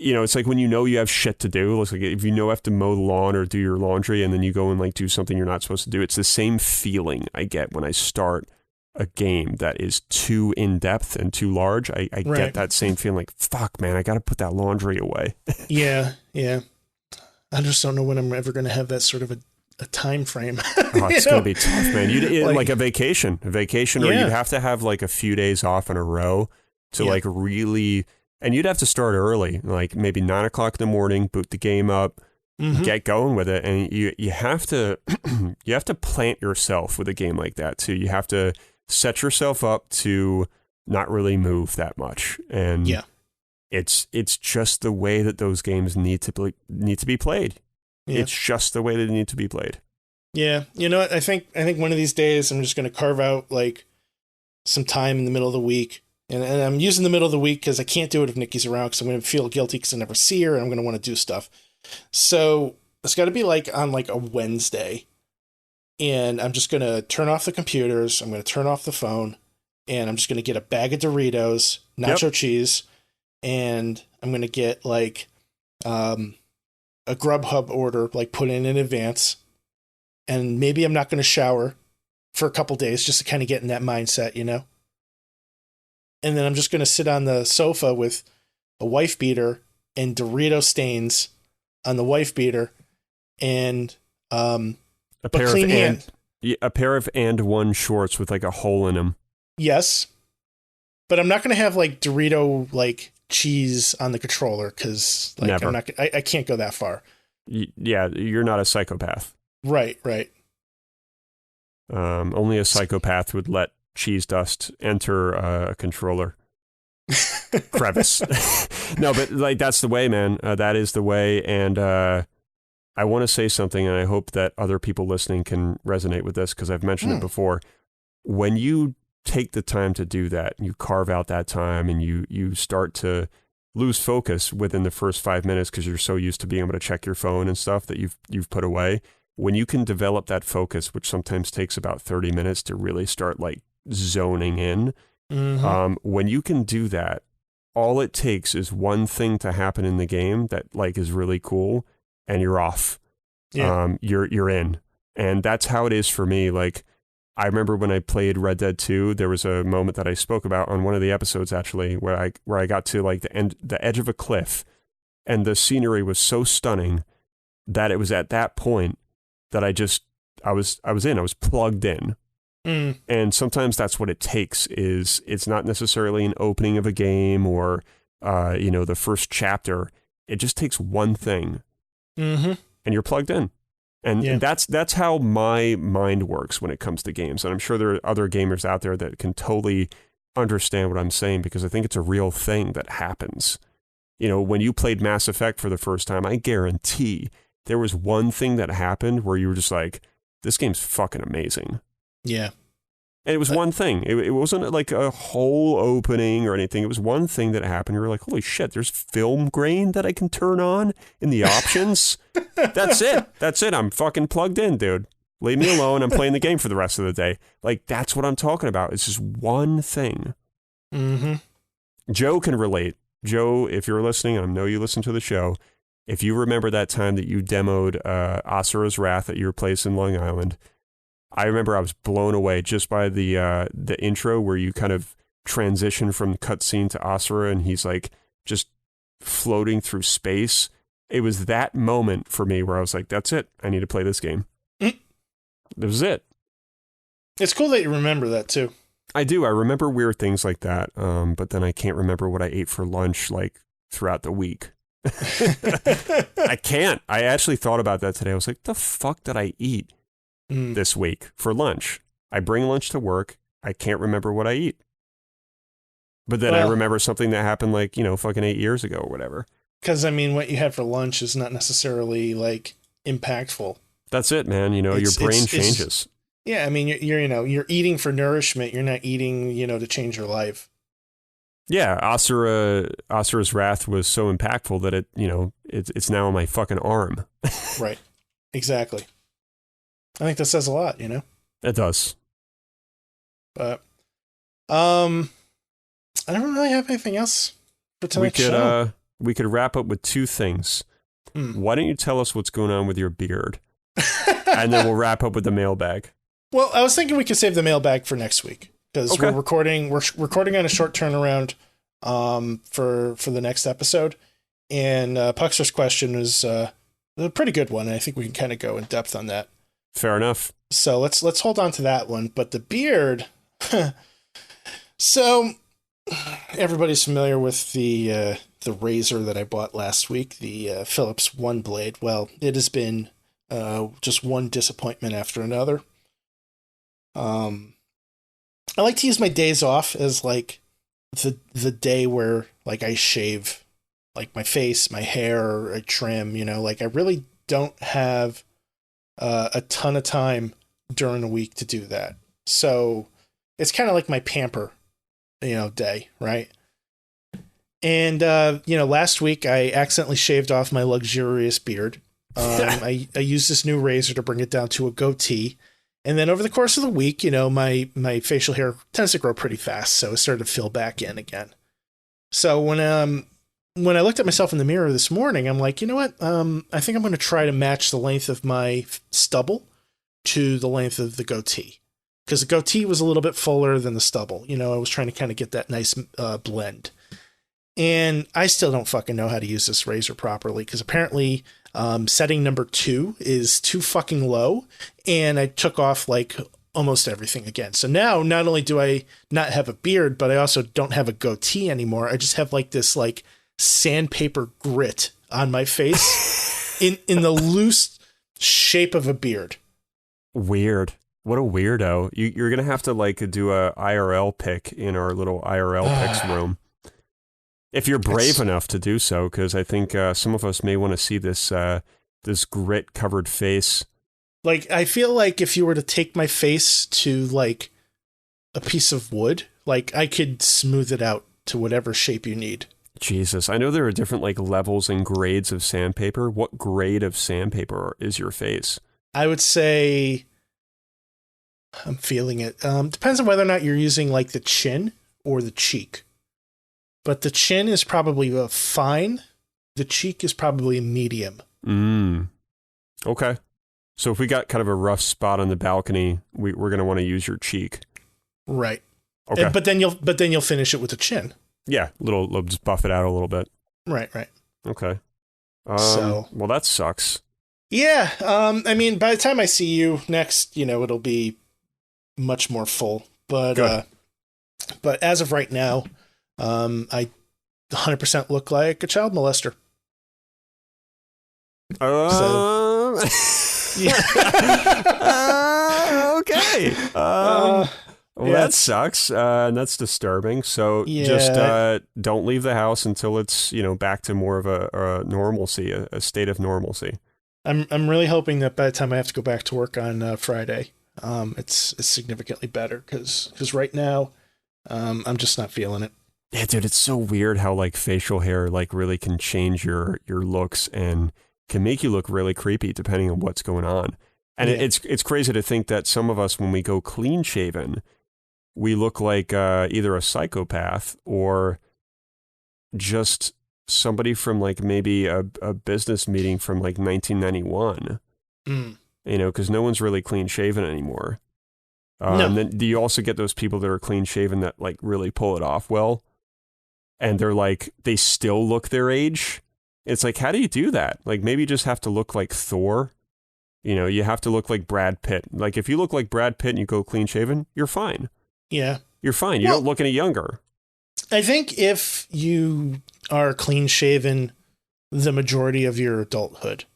it's when you have shit to do. It's if you have to mow the lawn or do your laundry and then you go and do something you're not supposed to do. It's the same feeling I get when I start a game that is too in-depth and too large. I get that same feeling fuck, man, I got to put that laundry away. Yeah. I just don't know when I'm ever going to have that sort of a time frame. It's going to be tough, man. Like a vacation, or you'd have to have a few days off in a row to really... And you'd have to start early, maybe 9 o'clock in the morning, boot the game up, get going with it. And you have to you have to plant yourself with a game like that too. You have to set yourself up to not really move that much. And it's just the way that those games need to be played. Yeah. It's just the way they need to be played. Yeah. You know what? I think one of these days I'm just going to carve out some time in the middle of the week. And I'm using the middle of the week because I can't do it if Nikki's around because I'm going to feel guilty because I never see her and I'm going to want to do stuff. So It's got to be like on like a Wednesday. And I'm just going to turn off the computers. I'm going to turn off the phone. And I'm just going to get a bag of Doritos, nacho cheese. And I'm going to get like a Grubhub order, like put in advance. And maybe I'm not going to shower for a couple days just to kind of get in that mindset, you know? And then I'm just going to sit on the sofa with a wife beater and Dorito stains on the wife beater and a pair of and one shorts with like a hole in them. Yes. But I'm not going to have like Dorito like cheese on the controller because like Never. I can't go that far. Yeah, you're not a psychopath. Right. Only a psychopath would let cheese dust enter a controller crevice. No, but like that's the way, man. That is the way. And I want to say something, and I hope that other people listening can resonate with this because I've mentioned it before. When you take the time to do that, you carve out that time, and you start to lose focus within the first 5 minutes because you're so used to being able to check your phone and stuff that you've put away. When you can develop that focus, which sometimes takes about 30 minutes to really start like zoning in, when you can do that, all it takes is one thing to happen in the game that like is really cool, and you're off. Yeah. You're in, and that's how it is for me. Like I remember when I played Red Dead 2, there was a moment that I spoke about on one of the episodes actually, where I got to like the edge of a cliff, and the scenery was so stunning that it was at that point that I was plugged in. And sometimes that's what it takes. Is it's not necessarily an opening of a game or the first chapter. It just takes one thing, and you're plugged in. And that's how my mind works when it comes to games. And I'm sure there are other gamers out there that can totally understand what I'm saying, because I think it's a real thing that happens. You know, when you played Mass Effect for the first time, I guarantee there was one thing that happened where you were just like, this game's fucking amazing. Yeah. And it was one thing. It wasn't like a whole opening or anything. It was one thing that happened. You were like, holy shit, there's film grain that I can turn on in the options. That's it. I'm fucking plugged in, dude. Leave me alone. I'm playing the game for the rest of the day. Like, that's what I'm talking about. It's just one thing. Joe can relate. Joe, if you're listening, I know you listen to the show. If you remember that time that you demoed Asura's Wrath at your place in Long Island, I remember I was blown away just by the intro where you kind of transition from cutscene to Asura, and he's like just floating through space. It was that moment for me where I was like, that's it. I need to play this game. That was it. It's cool that you remember that too. I do. I remember weird things like that, but then I can't remember what I ate for lunch like throughout the week. I can't. I actually thought about that today. I was like, the fuck did I eat this week for lunch? I bring lunch to work. I can't remember what I eat. But then I remember something that happened like, fucking 8 years ago or whatever. Because, I mean, what you had for lunch is not necessarily like impactful. That's it, man. Your brain changes. Yeah, I mean, you're eating for nourishment. You're not eating, to change your life. Yeah, Asura's Wrath was so impactful that it's now on my fucking arm. Right. Exactly. I think that says a lot, It does. But I don't really have anything else for tonight's show. We could wrap up with two things. Why don't you tell us what's going on with your beard? And then we'll wrap up with the mailbag. Well, I was thinking we could save the mailbag for next week, because we're recording on a short turnaround for the next episode, and Puxer's question is a pretty good one, and I think we can kind of go in depth on that. Fair enough. So let's hold on to that one. But the beard, so everybody's familiar with the razor that I bought last week, the Philips One Blade. Well, it has been just one disappointment after another. I like to use my days off as like the day where like I shave like my face, my hair, or I trim, like I really don't have a ton of time during the week to do that. So it's kind of like my pamper, day, right? And, last week I accidentally shaved off my luxurious beard. I use this new razor to bring it down to a goatee. And then over the course of the week, my facial hair tends to grow pretty fast, so it started to fill back in again. So when I looked at myself in the mirror this morning, I'm like, you know what? I think I'm going to try to match the length of my stubble to the length of the goatee. Because the goatee was a little bit fuller than the stubble. I was trying to kind of get that nice blend. And I still don't fucking know how to use this razor properly, because apparently setting number 2 is too fucking low. And I took off like almost everything again. So now not only do I not have a beard, but I also don't have a goatee anymore. I just have like this like sandpaper grit on my face in the loose shape of a beard. Weird. What a weirdo. You're going to have to like do a IRL pic in our little IRL pics room. If you're brave enough to do so, because I think some of us may want to see this this grit covered face. Like, I feel like if you were to take my face to like a piece of wood, like I could smooth it out to whatever shape you need. Jesus, I know there are different like levels and grades of sandpaper. What grade of sandpaper is your face? I would say, I'm feeling it. Depends on whether or not you're using like the chin or the cheek. But the chin is probably a fine. The cheek is probably a medium. Okay. So if we got kind of a rough spot on the balcony, we're going to want to use your cheek. Right. Okay. But then you'll finish it with the chin. Yeah, just buff it out a little bit. Right. Okay. So, well, that sucks. Yeah. I mean, by the time I see you next, it'll be much more full. But as of right now, I 100% look like a child molester. Okay. Well, that sucks. And that's disturbing. So just don't leave the house until it's, back to more of a normalcy, a state of normalcy. I'm really hoping that by the time I have to go back to work on Friday, it's significantly better because right now, I'm just not feeling it. Yeah, dude, it's so weird how like facial hair like really can change your looks and can make you look really creepy depending on what's going on. And it's crazy to think that some of us, when we go clean shaven, we look like either a psychopath or just somebody from like maybe a business meeting from like 1991. Because no one's really clean shaven anymore. No. And then do you also get those people that are clean shaven that like really pull it off well? And they're like, they still look their age. It's like, how do you do that? Like, maybe you just have to look like Thor. You have to look like Brad Pitt. Like, if you look like Brad Pitt and you go clean shaven, you're fine. Yeah. You're fine. You don't look any younger. I think if you are clean shaven the majority of your adulthood,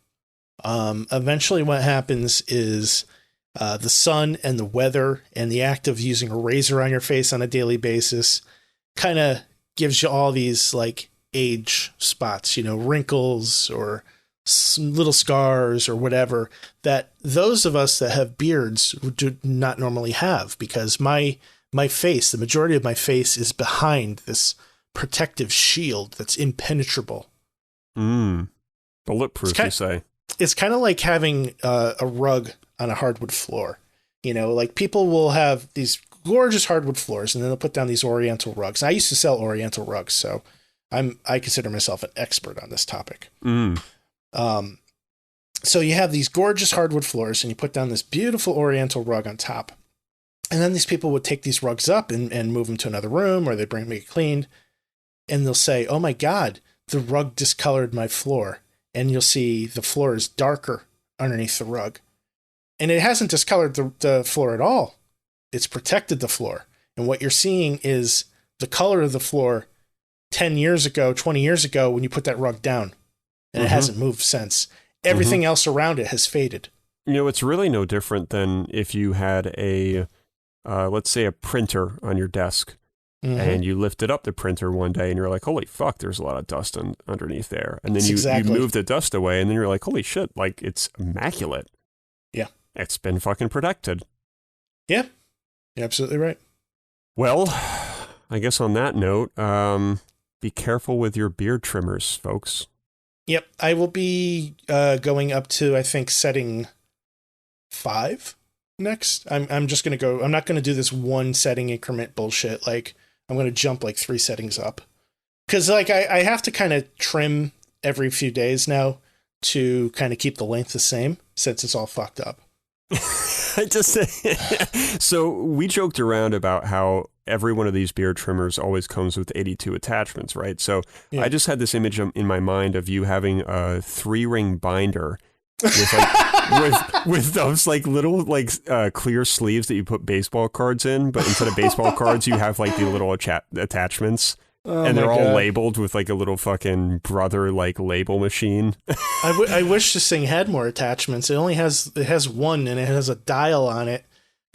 eventually what happens is the sun and the weather and the act of using a razor on your face on a daily basis kind of gives you all these like age spots, wrinkles or little scars or whatever that those of us that have beards do not normally have, because my face, the majority of my face is behind this protective shield that's impenetrable. Bulletproof, you say? It's kind of like having a rug on a hardwood floor. Like people will have these gorgeous hardwood floors, and then they'll put down these oriental rugs. I used to sell oriental rugs, so I consider myself an expert on this topic. So you have these gorgeous hardwood floors, and you put down this beautiful oriental rug on top. And then these people would take these rugs up and move them to another room, or they bring me cleaned, and they'll say, "Oh my God, the rug discolored my floor." And you'll see the floor is darker underneath the rug. And it hasn't discolored the floor at all. It's protected the floor. And what you're seeing is the color of the floor 10 years ago, 20 years ago, when you put that rug down. And it hasn't moved since. Everything else around it has faded. It's really no different than if you had a, let's say, a printer on your desk. And you lifted up the printer one day and you're like, holy fuck, there's a lot of dust underneath there. And then you move the dust away and then you're like, holy shit, like it's immaculate. Yeah. It's been fucking protected. Yeah. You're absolutely right. Well, I guess on that note, be careful with your beard trimmers, folks. Yep, I will be going up to, I think, setting 5 next. I'm just gonna go. I'm not gonna do this one setting increment bullshit. Like I'm gonna jump like 3 settings up because like I have to kind of trim every few days now to kind of keep the length the same since it's all fucked up. I just so we joked around about how every one of these beard trimmers always comes with 82 attachments, right? So Yeah. I just had this image in my mind of you having a 3-ring binder with like with those like little like clear sleeves that you put baseball cards in, but instead of baseball cards, you have like the little attachments. And they're all labeled with like a little fucking brother like label machine. I wish this thing had more attachments. It has one and it has a dial on it.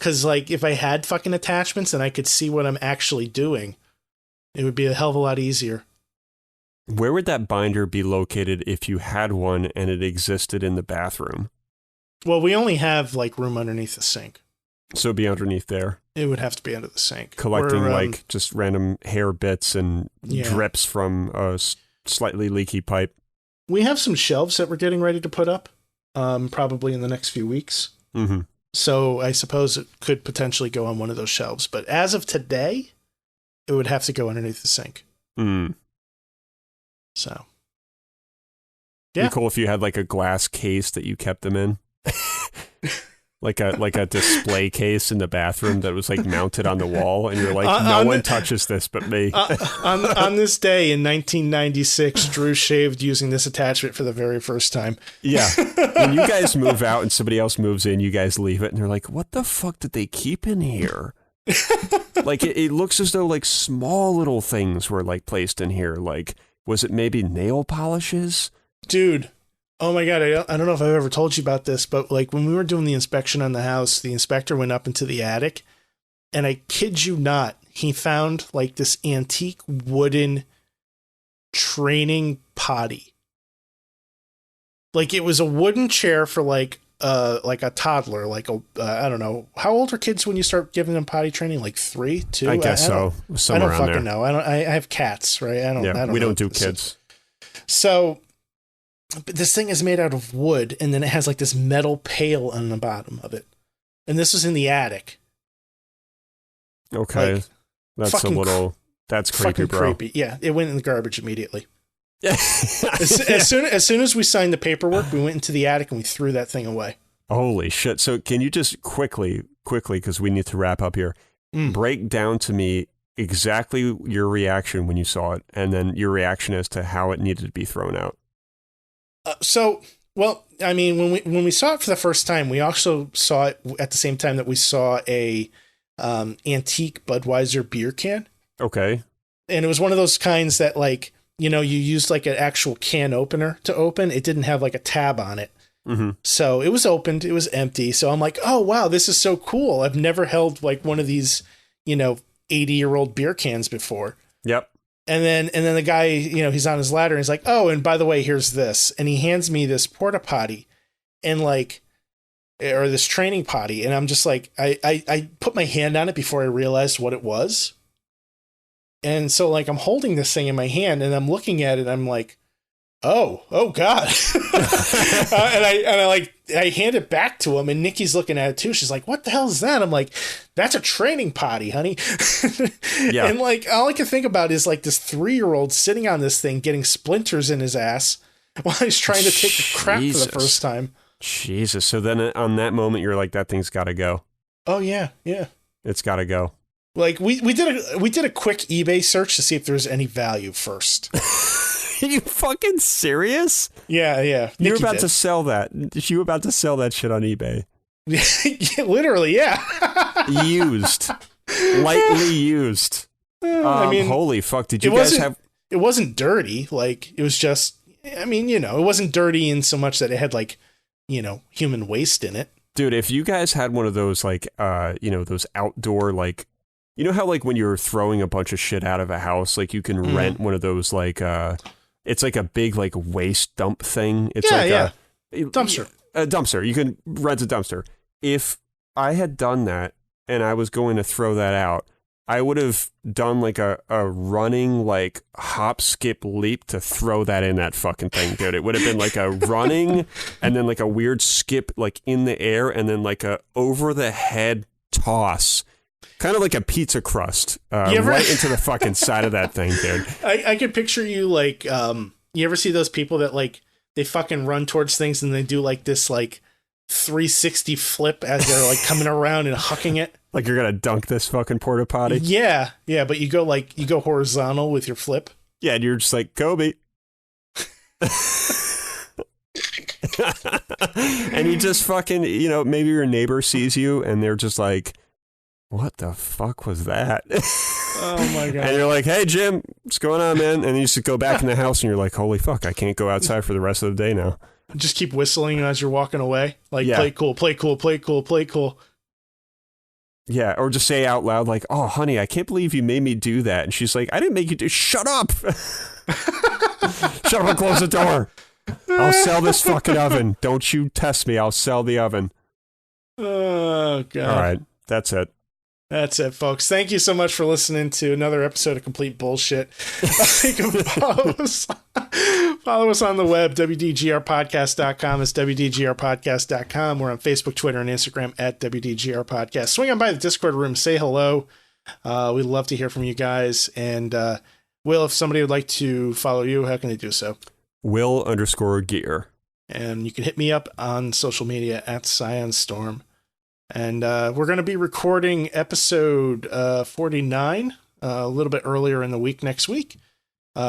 Cause like if I had fucking attachments and I could see what I'm actually doing, it would be a hell of a lot easier. Where would that binder be located if you had one and it existed in the bathroom? Well, we only have like room underneath the sink. So it'd be underneath there. It would have to be under the sink. Collecting like just random hair bits and drips from a slightly leaky pipe. We have some shelves that we're getting ready to put up, probably in the next few weeks. Mm-hmm. So I suppose it could potentially go on one of those shelves. But as of today, it would have to go underneath the sink. Mm. So. Yeah. It'd be cool if you had like a glass case that you kept them in. Like a display case in the bathroom that was like mounted on the wall, and you're like, no one touches this but me. On this day in 1996, Drew shaved using this attachment for the very first time. Yeah. When you guys move out and somebody else moves in, you guys leave it, and they're like, what the fuck did they keep in here? Like, it looks as though like small little things were like placed in here. Like, was it maybe nail polishes? Dude. Oh my God, I don't know if I've ever told you about this, but like when we were doing the inspection on the house, the inspector went up into the attic, and I kid you not, he found like this antique wooden training potty. Like it was a wooden chair for like a toddler, like I don't know. How old are kids when you start giving them potty training? Like 3, 2? I guess so. Somewhere I don't fucking know. I have cats, right? I don't we know don't do kids. So but this thing is made out of wood, and then it has like this metal pail on the bottom of it. And this was in the attic. Okay. Like, that's creepy, bro. Creepy. Yeah, it went in the garbage immediately. as soon as we signed the paperwork, we went into the attic and we threw that thing away. Holy shit. So can you just quickly, because we need to wrap up here, break down to me exactly your reaction when you saw it, and then your reaction as to how it needed to be thrown out? Well, I mean, when we saw it for the first time, we also saw it at the same time that we saw a antique Budweiser beer can. Okay. And it was one of those kinds that, like, you know, you used like an actual can opener to open. It didn't have like a tab on it. Mm-hmm. So it was opened. It was empty. So I'm like, oh, wow, this is so cool. I've never held like one of these, 80-year-old beer cans before. Yep. And then the guy, he's on his ladder and he's like, oh, and by the way, here's this. And he hands me this porta potty and or this training potty. And I'm just like, I put my hand on it before I realized what it was. And so like, I'm holding this thing in my hand and I'm looking at it. I'm like, oh God. I hand it back to him and Nikki's looking at it too. She's like, what the hell is that? I'm like, that's a training potty, honey. Yeah. And like, all I can think about is like this 3-year-old sitting on this thing, getting splinters in his ass while he's trying to take a crap for the first time. Jesus. So then on that moment, you're like, that thing's got to go. Oh yeah. Yeah. It's got to go. Like we did a quick eBay search to see if there was any value first. Are you fucking serious? Yeah. You're about to sell that. You were about to sell that shit on eBay. Yeah, literally, yeah. Used. Lightly used. I mean, holy fuck. Did you guys have... It wasn't dirty. Like, it was just... I mean, it wasn't dirty in so much that it had, like, human waste in it. Dude, if you guys had one of those, like, those outdoor, like... You know how, like, when you're throwing a bunch of shit out of a house, like, you can rent one of those, like... It's like a big, like, waste dump thing. It's a dumpster. A dumpster. You can rent a dumpster. If I had done that and I was going to throw that out, I would have done like a running like hop, skip, leap to throw that in that fucking thing, dude. It would have been like a running and then like a weird skip like in the air and then like a over the head toss. Kind of like a pizza crust right into the fucking side of that thing, dude. I could picture you like, you ever see those people that like, they fucking run towards things and they do like this like 360 flip as they're like coming around and hucking it? Like you're going to dunk this fucking porta potty? Yeah, but you go horizontal with your flip. Yeah, and you're just like, Kobe. And you just fucking, maybe your neighbor sees you and they're just like, what the fuck was that? Oh my God. And you're like, hey, Jim, what's going on, man? And you just go back in the house and you're like, holy fuck, I can't go outside for the rest of the day now. Just keep whistling as you're walking away. Like, play cool, play cool, play cool, play cool. Yeah, or just say out loud like, oh, honey, I can't believe you made me do that. And she's like, I didn't make you do. Shut up. Shut up and close the door. I'll sell this fucking oven. Don't you test me. I'll sell the oven. Oh, God. All right, that's it. That's it, folks. Thank you so much for listening to another episode of Complete Bullshit. You can follow us on the web, WDGRPodcast.com. It's WDGRPodcast.com. We're on Facebook, Twitter, and Instagram at WDGRPodcast. Swing on by the Discord room. Say hello. We'd love to hear from you guys. And Will, if somebody would like to follow you, how can they do so? Will_gear. And you can hit me up on social media at ScionStorm. And we're going to be recording episode 49 a little bit earlier in the week next week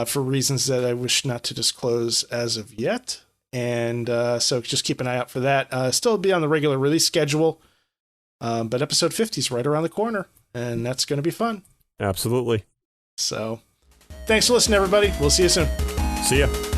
for reasons that I wish not to disclose as of yet. And so just keep an eye out for that. Still be on the regular release schedule, but episode 50 is right around the corner, and that's going to be fun. Absolutely. So thanks for listening, everybody. We'll see you soon. See ya.